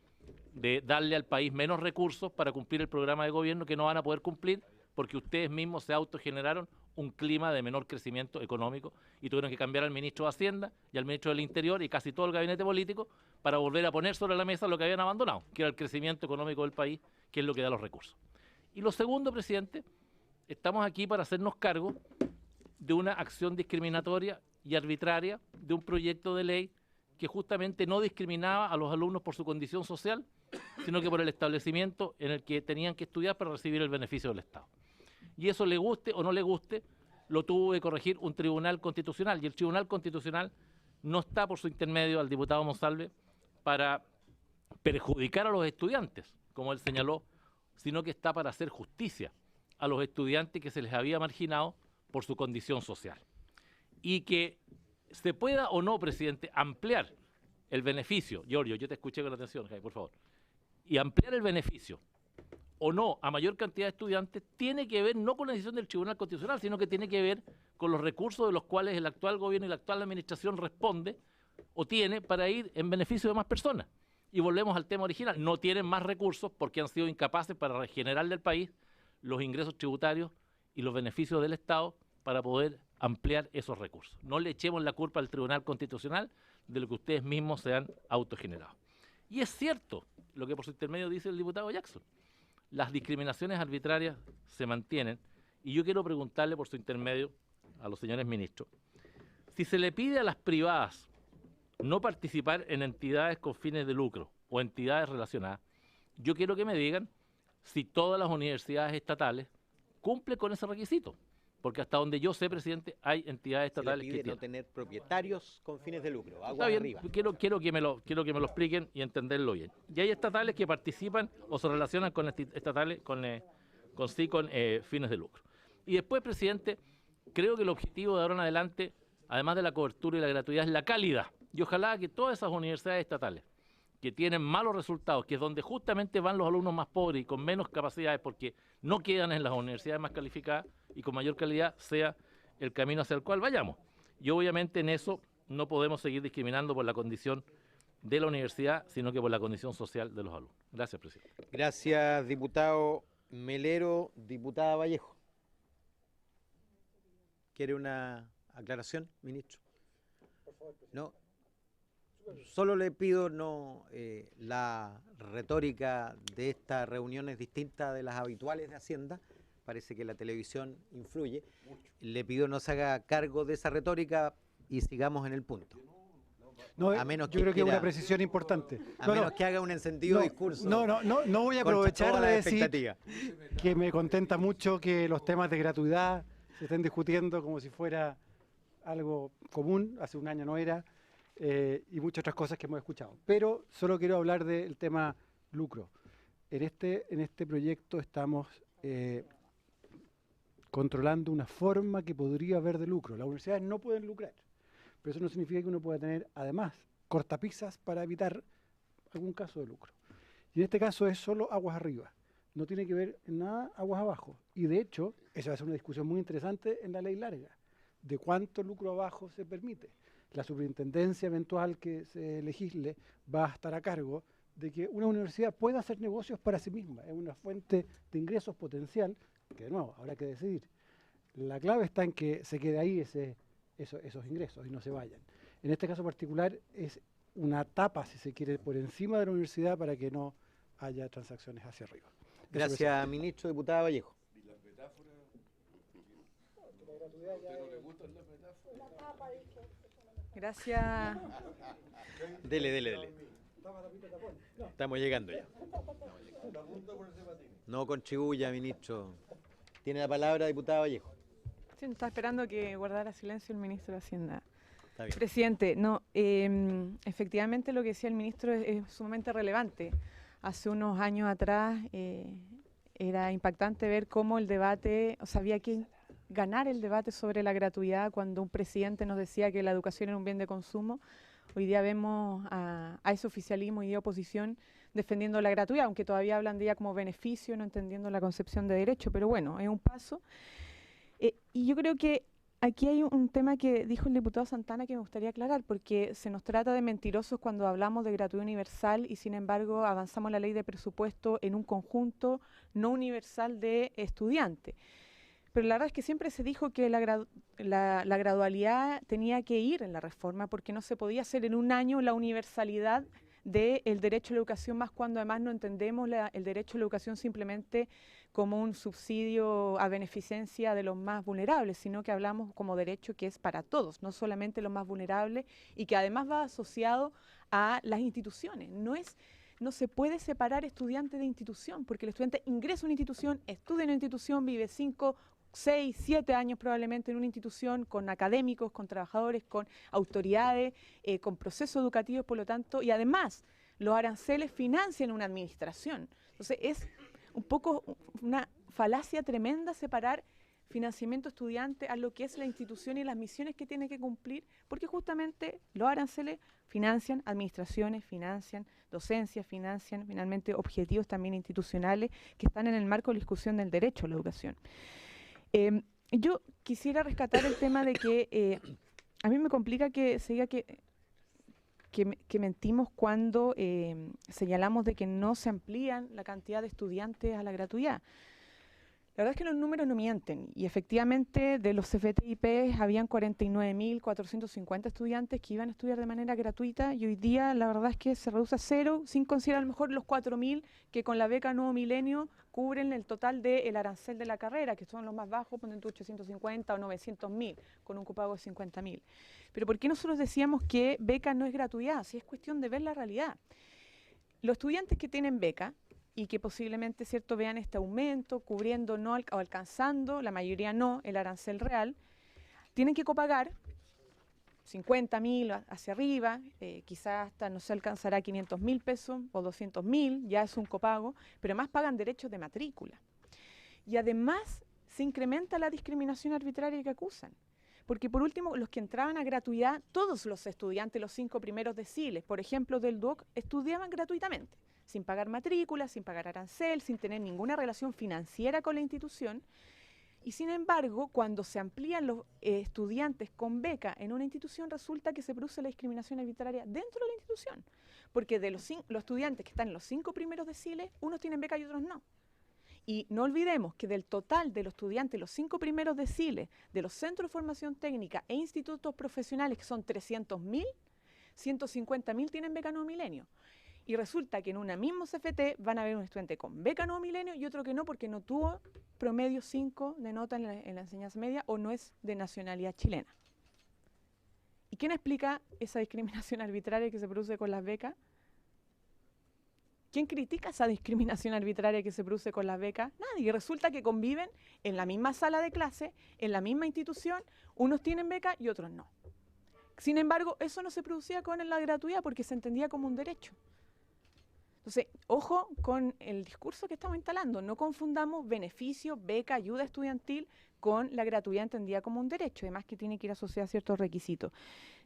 de darle al país menos recursos para cumplir el programa de gobierno que no van a poder cumplir porque ustedes mismos se autogeneraron un clima de menor crecimiento económico y tuvieron que cambiar al ministro de Hacienda y al ministro del Interior y casi todo el gabinete político para volver a poner sobre la mesa lo que habían abandonado, que era el crecimiento económico del país, que es lo que da los recursos. Y lo segundo, presidente, estamos aquí para hacernos cargo de una acción discriminatoria y arbitraria de un proyecto de ley que justamente no discriminaba a los alumnos por su condición social, sino que por el establecimiento en el que tenían que estudiar para recibir el beneficio del Estado. Y eso, le guste o no le guste, lo tuvo que corregir un tribunal constitucional. Y el tribunal constitucional no está por su intermedio al diputado Monsalve para perjudicar a los estudiantes, como él señaló, sino que está para hacer justicia a los estudiantes que se les había marginado por su condición social. Y que se pueda o no, presidente, ampliar el beneficio. Giorgio, yo te escuché con atención, Jaime, por favor. Y ampliar el beneficio o no a mayor cantidad de estudiantes tiene que ver no con la decisión del Tribunal Constitucional, sino que tiene que ver con los recursos de los cuales el actual gobierno y la actual administración responde o tiene para ir en beneficio de más personas. Y volvemos al tema original, no tienen más recursos porque han sido incapaces para regenerar del país los ingresos tributarios y los beneficios del Estado para poder ampliar esos recursos. No le echemos la culpa al Tribunal Constitucional de lo que ustedes mismos se han autogenerado. Y es cierto lo que por su intermedio dice el diputado Jackson. Las discriminaciones arbitrarias se mantienen y yo quiero preguntarle por su intermedio a los señores ministros, si se le pide a las privadas no participar en entidades con fines de lucro o entidades relacionadas, yo quiero que me digan si todas las universidades estatales cumplen con ese requisito. Porque hasta donde yo sé, presidente, hay entidades estatales que no tener propietarios con fines de lucro. Está bien, quiero que me lo expliquen y entenderlo bien. Y hay estatales que participan o se relacionan con estatales con fines de lucro. Y después, presidente, creo que el objetivo de ahora en adelante, además de la cobertura y la gratuidad, es la calidad. Y ojalá que todas esas universidades estatales que tienen malos resultados, que es donde justamente van los alumnos más pobres y con menos capacidades porque no quedan en las universidades más calificadas y con mayor calidad, sea el camino hacia el cual vayamos. Y obviamente en eso no podemos seguir discriminando por la condición de la universidad, sino que por la condición social de los alumnos. Gracias, presidente. Gracias, diputado Melero. Diputada Vallejo. ¿Quiere una aclaración, ministro? Por favor, no. Solo le pido la retórica de esta reunión es distinta de las habituales de Hacienda. Parece que la televisión influye. Le pido no se haga cargo de esa retórica y sigamos en el punto. No, yo creo que es una precisión importante. Menos que haga un encendido discurso. No voy a aprovechar de decir que me contenta mucho que los temas de gratuidad se estén discutiendo como si fuera algo común. Hace un año no era. Y muchas otras cosas que hemos escuchado. Pero solo quiero hablar del tema lucro. En este proyecto estamos controlando una forma que podría haber de lucro. Las universidades no pueden lucrar, pero eso no significa que uno pueda tener, además, cortapisas para evitar algún caso de lucro. Y en este caso es solo aguas arriba. No tiene que ver en nada aguas abajo. Y de hecho, esa va a ser una discusión muy interesante en la ley larga, de cuánto lucro abajo se permite. La superintendencia eventual que se legisle va a estar a cargo de que una universidad pueda hacer negocios para sí misma. Es una fuente de ingresos potencial que, de nuevo, habrá que decidir. La clave está en que se quede ahí esos ingresos y no se vayan. En este caso particular es una tapa, si se quiere, por encima de la universidad para que no haya transacciones hacia arriba. Gracias, ministro. Diputada Vallejo. ¿Y las metáforas? ¿A usted no le gustan las metáforas? Gracias. Dele. Estamos llegando ya. No contribuya, ministro. Tiene la palabra, diputada Vallejo. Sí, está esperando que guardara silencio el ministro de Hacienda. Está bien. Presidente, no, efectivamente lo que decía el ministro es sumamente relevante. Hace unos años atrás era impactante ver cómo el debate, o sea, había que ganar el debate sobre la gratuidad cuando un presidente nos decía que la educación era un bien de consumo. Hoy día vemos a ese oficialismo y de oposición defendiendo la gratuidad, aunque todavía hablan de ella como beneficio, no entendiendo la concepción de derecho, pero bueno, es un paso. Y yo creo que aquí hay un tema que dijo el diputado Santana que me gustaría aclarar, porque se nos trata de mentirosos cuando hablamos de gratuidad universal y sin embargo avanzamos la ley de presupuesto en un conjunto no universal de estudiantes. Pero la verdad es que siempre se dijo que la gradualidad tenía que ir en la reforma porque no se podía hacer en un año la universalidad del derecho a la educación, más cuando además no entendemos el derecho a la educación simplemente como un subsidio a beneficencia de los más vulnerables, sino que hablamos como derecho que es para todos, no solamente los más vulnerables, y que además va asociado a las instituciones. No se puede separar estudiante de institución, porque el estudiante ingresa a una institución, estudia en una institución, vive 5, 6, 7 años probablemente en una institución, con académicos, con trabajadores, con autoridades, con procesos educativos, por lo tanto, y además los aranceles financian una administración. Entonces es un poco una falacia tremenda separar financiamiento estudiante a lo que es la institución y las misiones que tiene que cumplir, porque justamente los aranceles financian administraciones, financian docencias, financian finalmente objetivos también institucionales que están en el marco de la discusión del derecho a la educación. Yo quisiera rescatar el tema de que a mí me complica que se diga que mentimos cuando señalamos de que no se amplían la cantidad de estudiantes a la gratuidad. La verdad es que los números no mienten y efectivamente de los CFTIP habían 49.450 estudiantes que iban a estudiar de manera gratuita y hoy día la verdad es que se reduce a 0, sin considerar a lo mejor los 4.000 que con la beca Nuevo Milenio cubren el total del arancel de la carrera, que son los más bajos, ponen 850 o 900.000, con un copago de 50.000. Pero ¿por qué nosotros decíamos que beca no es gratuidad? Si es cuestión de ver la realidad. Los estudiantes que tienen beca y que posiblemente cierto vean este aumento, cubriendo no o alcanzando, la mayoría no, el arancel real, tienen que copagar 50.000 hacia arriba, quizás hasta no se alcanzará 500.000 pesos o 200.000, ya es un copago, pero además pagan derechos de matrícula. Y además se incrementa la discriminación arbitraria que acusan. Porque por último, los que entraban a gratuidad, todos los estudiantes, los 5 primeros deciles, por ejemplo, del DUOC, estudiaban gratuitamente, sin pagar matrícula, sin pagar arancel, sin tener ninguna relación financiera con la institución. Y sin embargo, cuando se amplían los estudiantes con beca en una institución, resulta que se produce la discriminación arbitraria dentro de la institución. Porque de los estudiantes que están en los 5 primeros deciles, unos tienen beca y otros no. Y no olvidemos que del total de los estudiantes, los 5 primeros deciles de los centros de formación técnica e institutos profesionales, que son 300.000, 150.000 tienen beca Nuevo Milenio. Y resulta que en una misma CFT van a haber un estudiante con beca Nuevo Milenio y otro que no, porque no tuvo promedio 5 de nota en la enseñanza media o no es de nacionalidad chilena. ¿Y quién explica esa discriminación arbitraria que se produce con las becas? ¿Quién critica esa discriminación arbitraria que se produce con las becas? Nadie. Y resulta que conviven en la misma sala de clase, en la misma institución, unos tienen beca y otros no. Sin embargo, eso no se producía con la gratuidad porque se entendía como un derecho. Entonces, ojo con el discurso que estamos instalando. No confundamos beneficio, beca, ayuda estudiantil con la gratuidad entendida como un derecho, además que tiene que ir asociada a ciertos requisitos.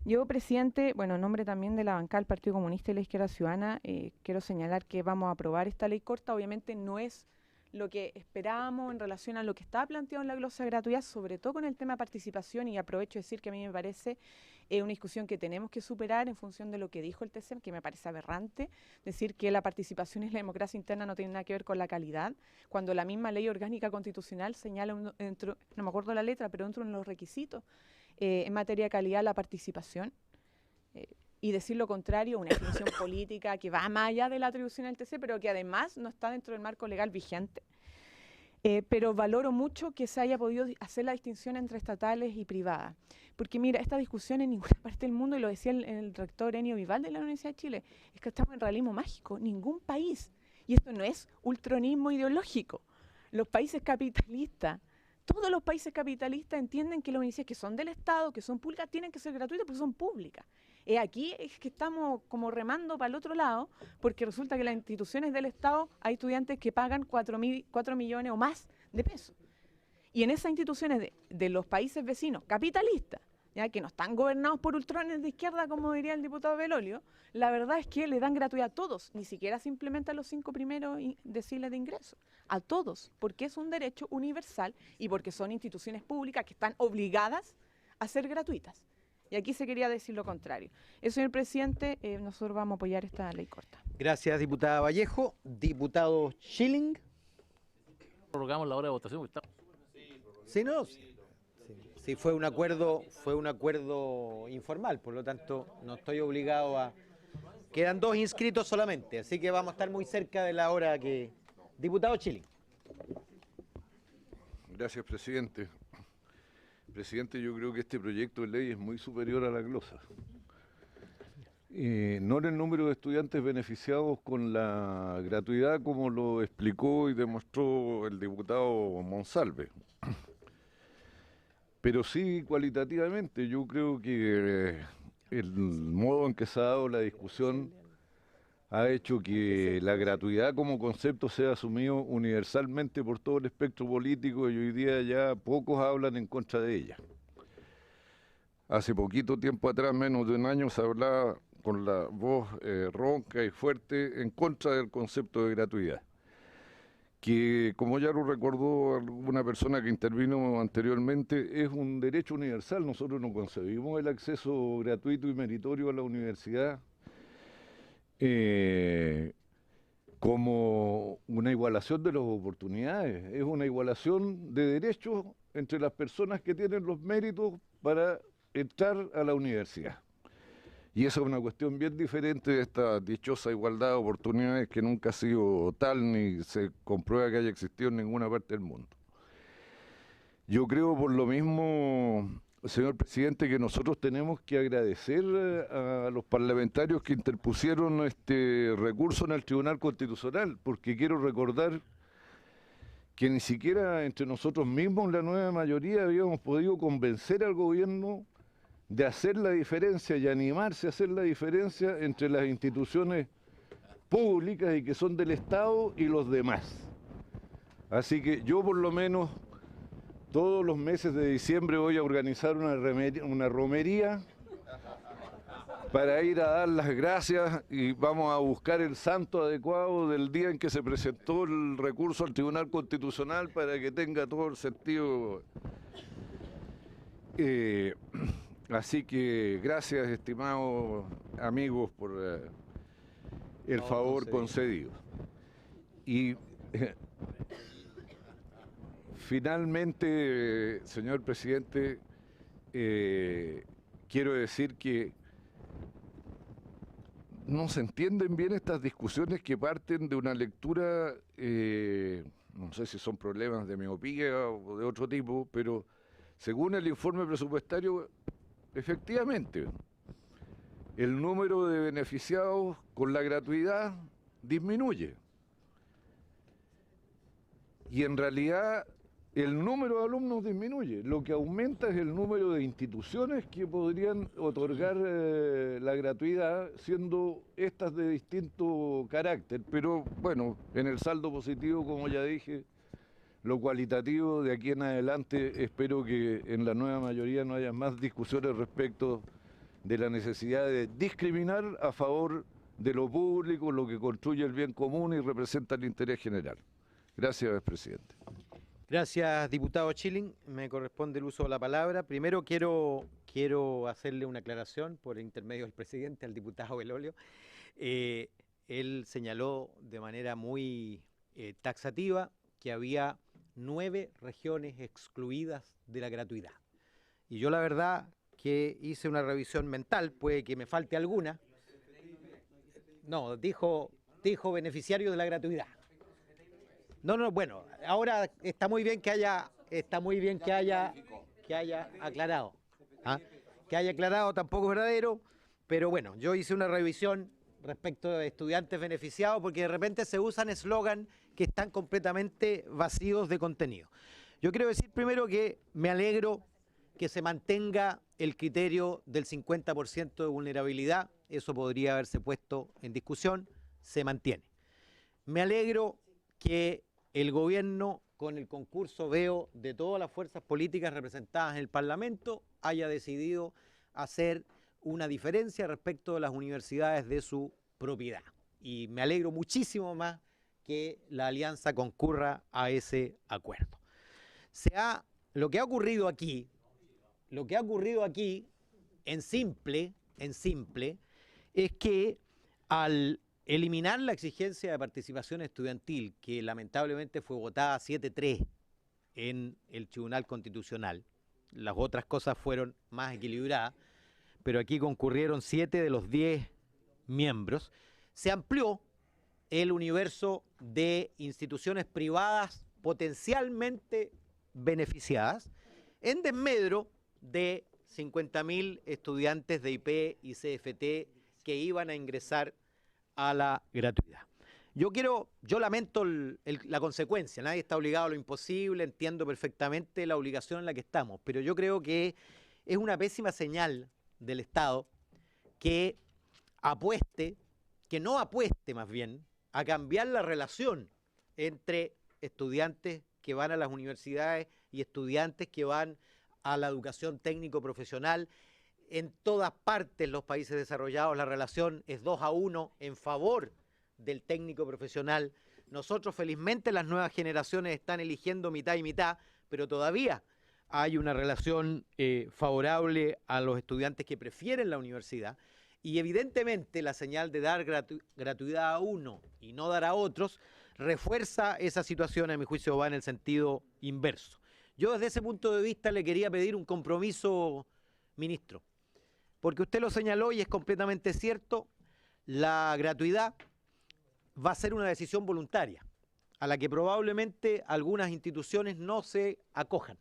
Yo, presidente, bueno, en nombre también de la bancada del Partido Comunista y la Izquierda Ciudadana, quiero señalar que vamos a aprobar esta ley corta. Obviamente no es lo que esperábamos en relación a lo que estaba planteado en la glosa de gratuidad, sobre todo con el tema de participación, y aprovecho de decir que a mí me parece una discusión que tenemos que superar en función de lo que dijo el TCM, que me parece aberrante, decir que la participación y la democracia interna no tienen nada que ver con la calidad, cuando la misma ley orgánica constitucional señala, no me acuerdo la letra, pero dentro de los requisitos en materia de calidad la participación. Y decir lo contrario, una definición política que va más allá de la atribución del TC, pero que además no está dentro del marco legal vigente. Pero valoro mucho que se haya podido hacer la distinción entre estatales y privadas. Porque mira, esta discusión en ninguna parte del mundo, y lo decía el rector Enio Vivaldi de la Universidad de Chile, es que estamos en realismo mágico, ningún país. Y esto no es ultronismo ideológico. los países capitalistas, todos los países capitalistas entienden que las universidades que son del Estado, que son públicas, tienen que ser gratuitas porque son públicas. Aquí es que estamos como remando para el otro lado, porque resulta que las instituciones del Estado hay estudiantes que pagan 4 millones o más de pesos. Y en esas instituciones de los países vecinos capitalistas, ya que no están gobernados por ultrones de izquierda, como diría el diputado Belolio, la verdad es que le dan gratuidad a todos, ni siquiera se implementan los 5 primeros deciles de ingreso, a todos, porque es un derecho universal y porque son instituciones públicas que están obligadas a ser gratuitas. Y aquí se quería decir lo contrario. Señor presidente, nosotros vamos a apoyar esta ley corta. Gracias, diputada Vallejo. Diputado Schilling. Prorrogamos la hora de votación. Sí, no. Sí, fue un acuerdo informal, por lo tanto no estoy obligado a... Quedan 2 inscritos solamente, así que vamos a estar muy cerca de la hora que... Diputado Schilling. Gracias, presidente. Presidente, yo creo que este proyecto de ley es muy superior a la glosa. No en el número de estudiantes beneficiados con la gratuidad, como lo explicó y demostró el diputado Monsalve, pero sí cualitativamente. Yo creo que el modo en que se ha dado la discusión ha hecho que la gratuidad como concepto sea asumido universalmente por todo el espectro político y hoy día ya pocos hablan en contra de ella. Hace poquito tiempo atrás, menos de un año, se hablaba con la voz ronca y fuerte en contra del concepto de gratuidad, que, como ya lo recordó alguna persona que intervino anteriormente, es un derecho universal. Nosotros no concebimos el acceso gratuito y meritorio a la universidad como una igualación de las oportunidades, es una igualación de derechos entre las personas que tienen los méritos para entrar a la universidad. Y eso es una cuestión bien diferente de esta dichosa igualdad de oportunidades que nunca ha sido tal ni se comprueba que haya existido en ninguna parte del mundo. Yo creo por lo mismo, señor presidente, que nosotros tenemos que agradecer a los parlamentarios que interpusieron este recurso en el Tribunal Constitucional, porque quiero recordar que ni siquiera entre nosotros mismos, la nueva mayoría, habíamos podido convencer al gobierno de hacer la diferencia y animarse a hacer la diferencia entre las instituciones públicas y que son del Estado y los demás. Así que yo por lo menos todos los meses de diciembre voy a organizar una romería para ir a dar las gracias y vamos a buscar el santo adecuado del día en que se presentó el recurso al Tribunal Constitucional para que tenga todo el sentido. Así que gracias, estimados amigos, por el favor concedido. Y finalmente, señor presidente, quiero decir que no se entienden bien estas discusiones que parten de una lectura, no sé si son problemas de miopía o de otro tipo, pero según el informe presupuestario, efectivamente, el número de beneficiados con la gratuidad disminuye. Y en realidad el número de alumnos disminuye. Lo que aumenta es el número de instituciones que podrían otorgar la gratuidad, siendo estas de distinto carácter. Pero bueno, en el saldo positivo, como ya dije, lo cualitativo de aquí en adelante, espero que en la nueva mayoría no haya más discusiones respecto de la necesidad de discriminar a favor de lo público, lo que construye el bien común y representa el interés general. Gracias, presidente. Gracias, diputado Schilling. Me corresponde el uso de la palabra. Primero quiero hacerle una aclaración por intermedio del presidente al diputado Belolio. Él señaló de manera muy taxativa que había 9 regiones excluidas de la gratuidad. Y yo la verdad que hice una revisión mental, puede que me falte alguna. No, dijo beneficiario de la gratuidad. No, bueno, ahora está muy bien que haya aclarado. ¿Ah? Que haya aclarado tampoco es verdadero, pero bueno, yo hice una revisión respecto de estudiantes beneficiados, porque de repente se usan eslogan que están completamente vacíos de contenido. Yo quiero decir primero que me alegro que se mantenga el criterio del 50% de vulnerabilidad, eso podría haberse puesto en discusión, se mantiene. Me alegro que el gobierno, con el concurso, veo, de todas las fuerzas políticas representadas en el Parlamento, haya decidido hacer una diferencia respecto de las universidades de su propiedad. Y me alegro muchísimo más que la alianza concurra a ese acuerdo. Lo que ha ocurrido aquí en simple, es que al eliminar la exigencia de participación estudiantil, que lamentablemente fue votada 7-3 en el Tribunal Constitucional, las otras cosas fueron más equilibradas, pero aquí concurrieron 7 de los 10 miembros, se amplió el universo de instituciones privadas potencialmente beneficiadas en desmedro de 50.000 estudiantes de IP y CFT que iban a ingresar a la gratuidad. Yo lamento la consecuencia, nadie está obligado a lo imposible, entiendo perfectamente la obligación en la que estamos, pero yo creo que es una pésima señal del Estado que no apueste más bien a cambiar la relación entre estudiantes que van a las universidades y estudiantes que van a la educación técnico-profesional. En todas partes, los países desarrollados, la relación es 2-1 en favor del técnico profesional. Nosotros, felizmente, las nuevas generaciones están eligiendo mitad y mitad, pero todavía hay una relación favorable a los estudiantes que prefieren la universidad. Y evidentemente la señal de dar gratuidad a uno y no dar a otros refuerza esa situación, a mi juicio va en el sentido inverso. Yo desde ese punto de vista le quería pedir un compromiso, ministro, porque usted lo señaló y es completamente cierto, la gratuidad va a ser una decisión voluntaria, a la que probablemente algunas instituciones no se acojan,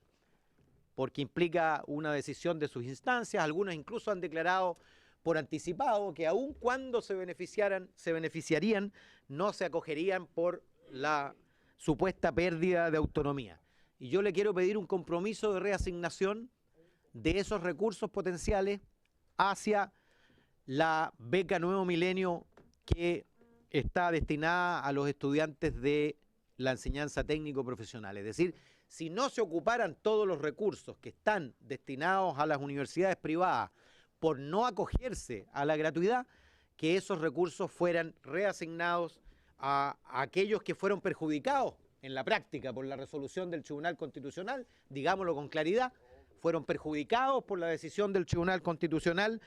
porque implica una decisión de sus instancias, algunas incluso han declarado por anticipado que aun cuando se beneficiarían, no se acogerían por la supuesta pérdida de autonomía. Y yo le quiero pedir un compromiso de reasignación de esos recursos potenciales hacia la beca Nuevo Milenio que está destinada a los estudiantes de la enseñanza técnico-profesional. Es decir, si no se ocuparan todos los recursos que están destinados a las universidades privadas por no acogerse a la gratuidad, que esos recursos fueran reasignados a aquellos que fueron perjudicados en la práctica por la resolución del Tribunal Constitucional, digámoslo con claridad, fueron perjudicados por la decisión del Tribunal Constitucional.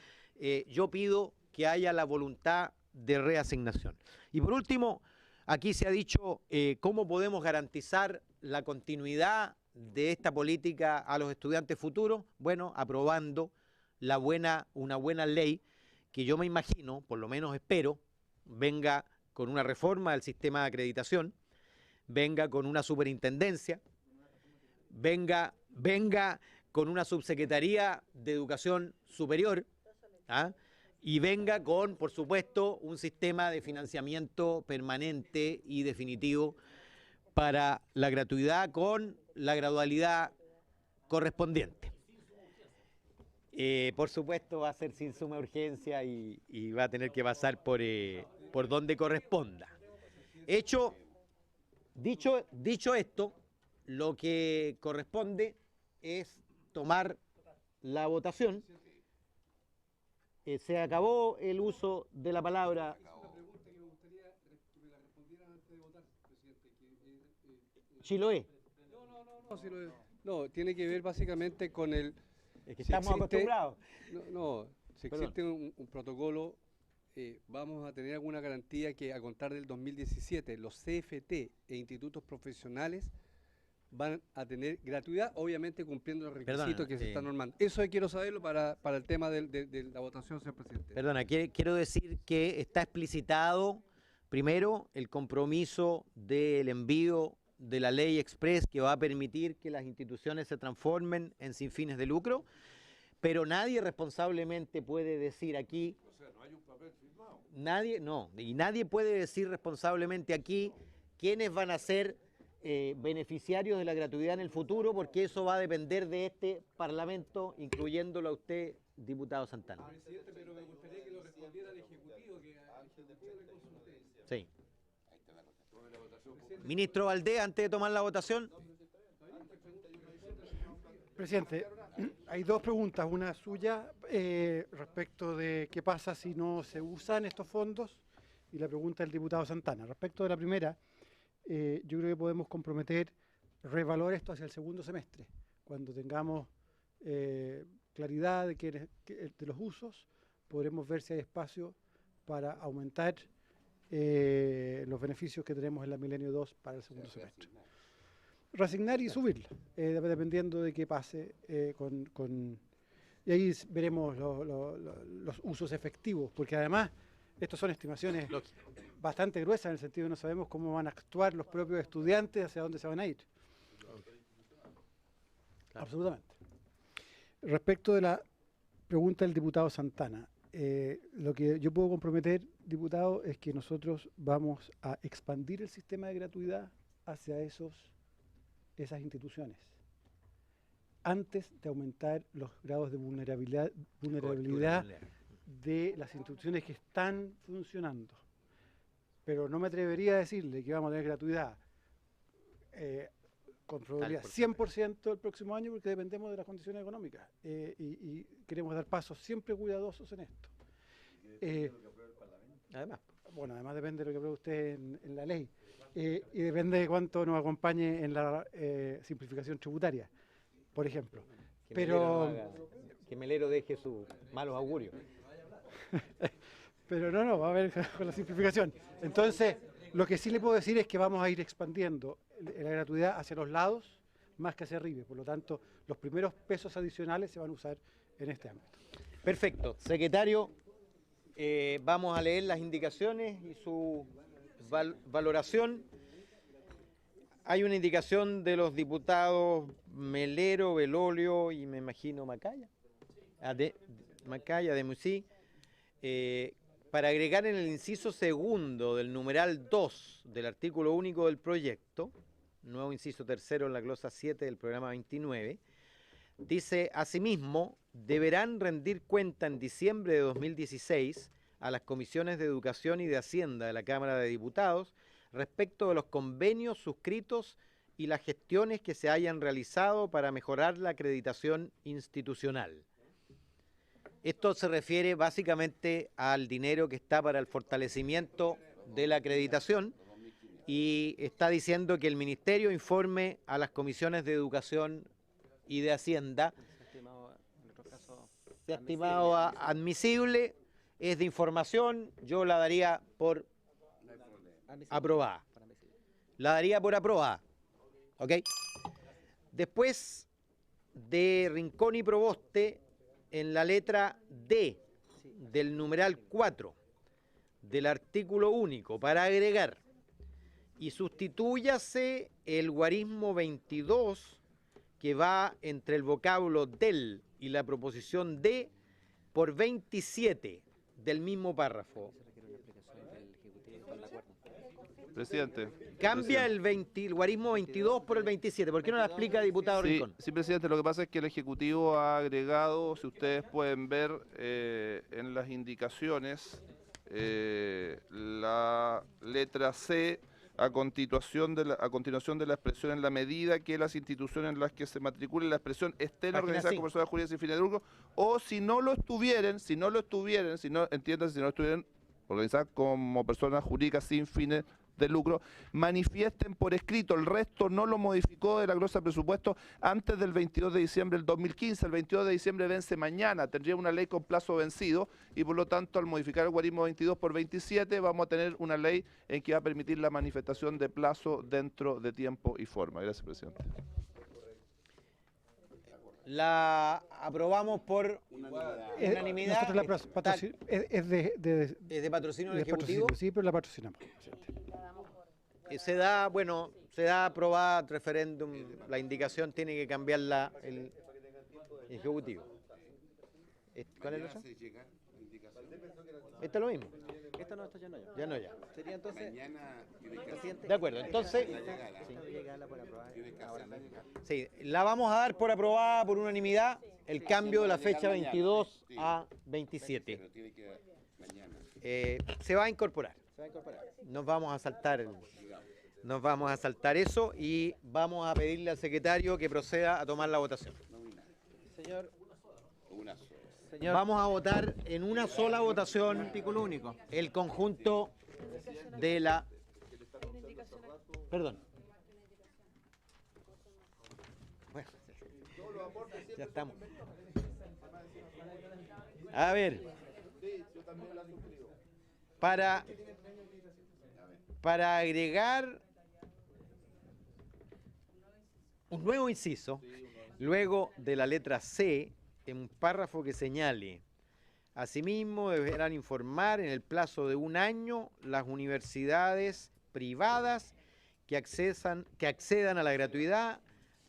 Yo pido que haya la voluntad de reasignación. Y por último, aquí se ha dicho cómo podemos garantizar la continuidad de esta política a los estudiantes futuros. Bueno, aprobando una buena ley que yo me imagino, por lo menos espero, venga con una reforma del sistema de acreditación, venga con una superintendencia, venga con una subsecretaría de educación superior, y venga con, por supuesto, un sistema de financiamiento permanente y definitivo para la gratuidad con la gradualidad correspondiente. Por supuesto va a ser sin suma urgencia y va a tener que pasar por donde corresponda. Dicho esto, lo que corresponde es tomar la votación. Se acabó el uso de la palabra. Chiloé. No, tiene que ver básicamente con el... Es que estamos acostumbrados. Si existe un protocolo, vamos a tener alguna garantía que a contar del 2017 los CFT e institutos profesionales van a tener gratuidad, obviamente cumpliendo los requisitos que se están normando. Eso quiero saberlo para el tema de la votación, señor presidente. Perdona, quiero decir que está explicitado, primero, el compromiso del envío de la ley express que va a permitir que las instituciones se transformen en sin fines de lucro, pero nadie responsablemente puede decir aquí Nadie, no, y nadie puede decir responsablemente aquí quiénes van a ser beneficiarios de la gratuidad en el futuro, porque eso va a depender de este Parlamento, incluyéndolo a usted, diputado Santana. Presidente, pero me gustaría que lo respondiera el Ejecutivo, que al Ejecutivo le consulté. Sí. Ministro Valdés, antes de tomar la votación. Presidente, hay dos preguntas, una suya respecto de qué pasa si no se usan estos fondos y la pregunta del diputado Santana. Respecto de la primera, yo creo que podemos comprometer revalor esto hacia el segundo semestre, cuando tengamos claridad de los usos, podremos ver si hay espacio para aumentar los beneficios que tenemos en la Milenio 2 para el segundo semestre. Reasignar y subirla, dependiendo de qué pase y ahí veremos los usos efectivos, porque además estos son estimaciones bastante gruesas en el sentido de no sabemos cómo van a actuar los propios estudiantes, hacia dónde se van a ir. Claro. Absolutamente. Respecto de la pregunta del diputado Santana, lo que yo puedo comprometer, diputado, es que nosotros vamos a expandir el sistema de gratuidad hacia esas instituciones, antes de aumentar los grados de vulnerabilidad de las instituciones que están funcionando. Pero no me atrevería a decirle que vamos a tener gratuidad con probabilidad 100% el próximo año, porque dependemos de las condiciones económicas y queremos dar pasos siempre cuidadosos en esto. Además depende de lo que apruebe usted en la ley y depende de cuánto nos acompañe en la simplificación tributaria, por ejemplo. Que Melero deje sus malos augurios. Pero no, va a haber con la simplificación. Entonces, lo que sí le puedo decir es que vamos a ir expandiendo la gratuidad hacia los lados más que hacia arriba. Por lo tanto, los primeros pesos adicionales se van a usar en este ámbito. Perfecto. Secretario, vamos a leer las indicaciones y su valoración. Hay una indicación de los diputados Melero, Belolio y me imagino Macaya. Macaya, de Musí. Para agregar en el inciso segundo del numeral 2 del artículo único del proyecto, nuevo inciso tercero en la glosa 7 del programa 29, dice: asimismo, deberán rendir cuenta en diciembre de 2016 a las comisiones de Educación y de Hacienda de la Cámara de Diputados respecto de los convenios suscritos y las gestiones que se hayan realizado para mejorar la acreditación institucional. Esto se refiere básicamente al dinero que está para el fortalecimiento de la acreditación y está diciendo que el Ministerio informe a las comisiones de Educación y de Hacienda. Se ha estimado admisible, es de información, yo la daría por aprobada. La daría por aprobada. ¿Ok? Después de Rincón y Proboste, en la letra D del numeral 4 del artículo único, para agregar: y sustitúyase el guarismo 22 que va entre el vocablo del y la proposición de por 27 del mismo párrafo. Presidente. Cambia el guarismo 22 por el 27. ¿Por qué no la explica, diputado Rincón? Sí, presidente, lo que pasa es que el Ejecutivo ha agregado, si ustedes pueden ver en las indicaciones, la letra C a continuación de la expresión: en la medida que las instituciones en las que se matricule la expresión estén organizadas como personas jurídicas sin fines de lucro, o si no lo estuvieran organizadas como personas jurídicas sin fines de lucro, manifiesten por escrito. El resto no lo modificó de la glosa de presupuesto antes del 22 de diciembre del 2015. El 22 de diciembre vence mañana, tendría una ley con plazo vencido y por lo tanto al modificar el guarismo 22 por 27 vamos a tener una ley en que va a permitir la manifestación de plazo dentro de tiempo y forma. Gracias, presidente. La aprobamos por unanimidad. Es de patrocinio del Ejecutivo. Sí, pero la patrocinamos. Se da aprobada referéndum. La indicación tiene que cambiarla el Ejecutivo. ¿Cuál es la otra? Esta es lo mismo. Esta no, esta ya no. Ya no, ya. Sería entonces. De acuerdo, entonces. Sí, la vamos a dar por aprobada por unanimidad el cambio de la fecha 22 a 27. Se va a incorporar. Nos vamos a saltar eso y vamos a pedirle al secretario que proceda a tomar la votación. Señor. Vamos a votar en una sola votación. Artículo único. El conjunto de la. Perdón. Bueno, ya estamos. A ver. Para agregar un nuevo inciso, luego de la letra C, en un párrafo que señale: asimismo deberán informar en el plazo de 1 año las universidades privadas que accedan a la gratuidad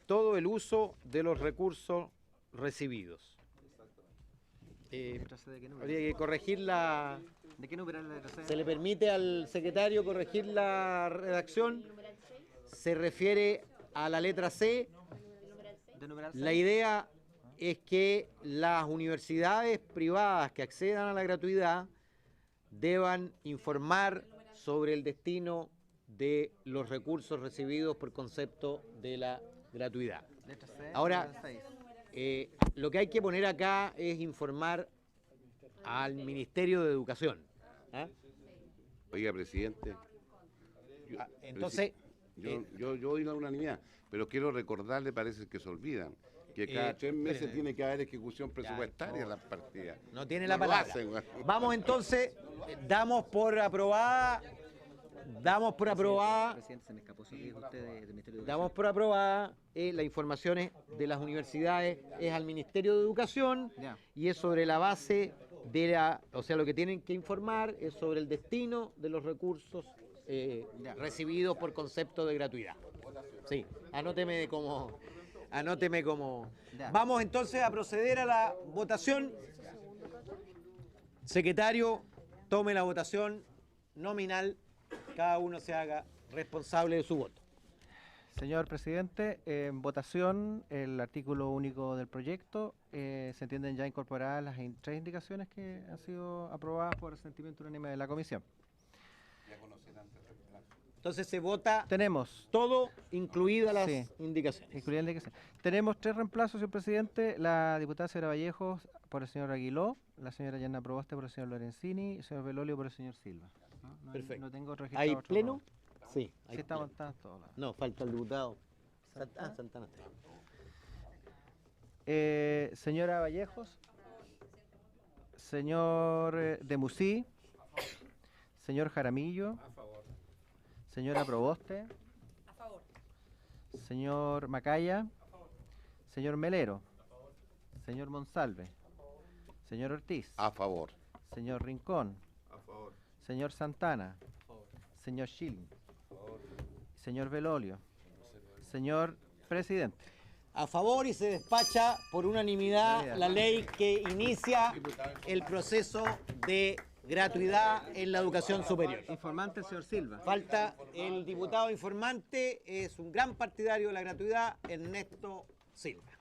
todo el uso de los recursos recibidos. Habría que corregir la... ¿De qué número es la letra C? ¿Se le permite al secretario corregir la redacción? Se refiere a la letra C. La idea es que las universidades privadas que accedan a la gratuidad deban informar sobre el destino de los recursos recibidos por concepto de la gratuidad. Ahora, lo que hay que poner acá es informar al Ministerio de Educación. ¿Ah? Oiga, presidente. Entonces... Yo doy la unanimidad, pero quiero recordarle, parece que se olvidan, que cada 3 meses tiene que haber ejecución presupuestaria en las partidas. No tiene la palabra. Vamos entonces, damos por aprobada las informaciones de las universidades, es al Ministerio de Educación y es sobre la base de la, o sea, lo que tienen que informar es sobre el destino de los recursos recibidos por concepto de gratuidad. Sí, anóteme como. Vamos entonces a proceder a la votación. Secretario, tome la votación nominal. Cada uno se haga responsable de su voto. Señor presidente, en votación el artículo único del proyecto. Se entienden ya incorporadas las 3 indicaciones que han sido aprobadas por asentimiento unánime de la comisión. Entonces se vota tenemos todo, incluidas las indicaciones. Tenemos 3 reemplazos, señor presidente. La diputada señora Vallejos por el señor Aguiló, la señora Yanna Proboste por el señor Lorenzini y el señor Belolio por el señor Silva. Perfecto. No tengo registrado. ¿Hay otro pleno? nombre. Sí. Sí, estamos todos. No, falta el diputado. Santana. Señora Vallejos, señor Demusí, señor Jaramillo, señora Proboste, A favor. señor Macaya, señor Melero, señor Monsalve, señor Ortiz, a favor, señor Rincón, a favor, señor Santana, señor Schilling, señor Belolio, señor presidente. A favor, y se despacha por unanimidad la ley que inicia el proceso de gratuidad en la educación superior. Informante, señor Silva. Falta el diputado informante, es un gran partidario de la gratuidad, Ernesto Silva.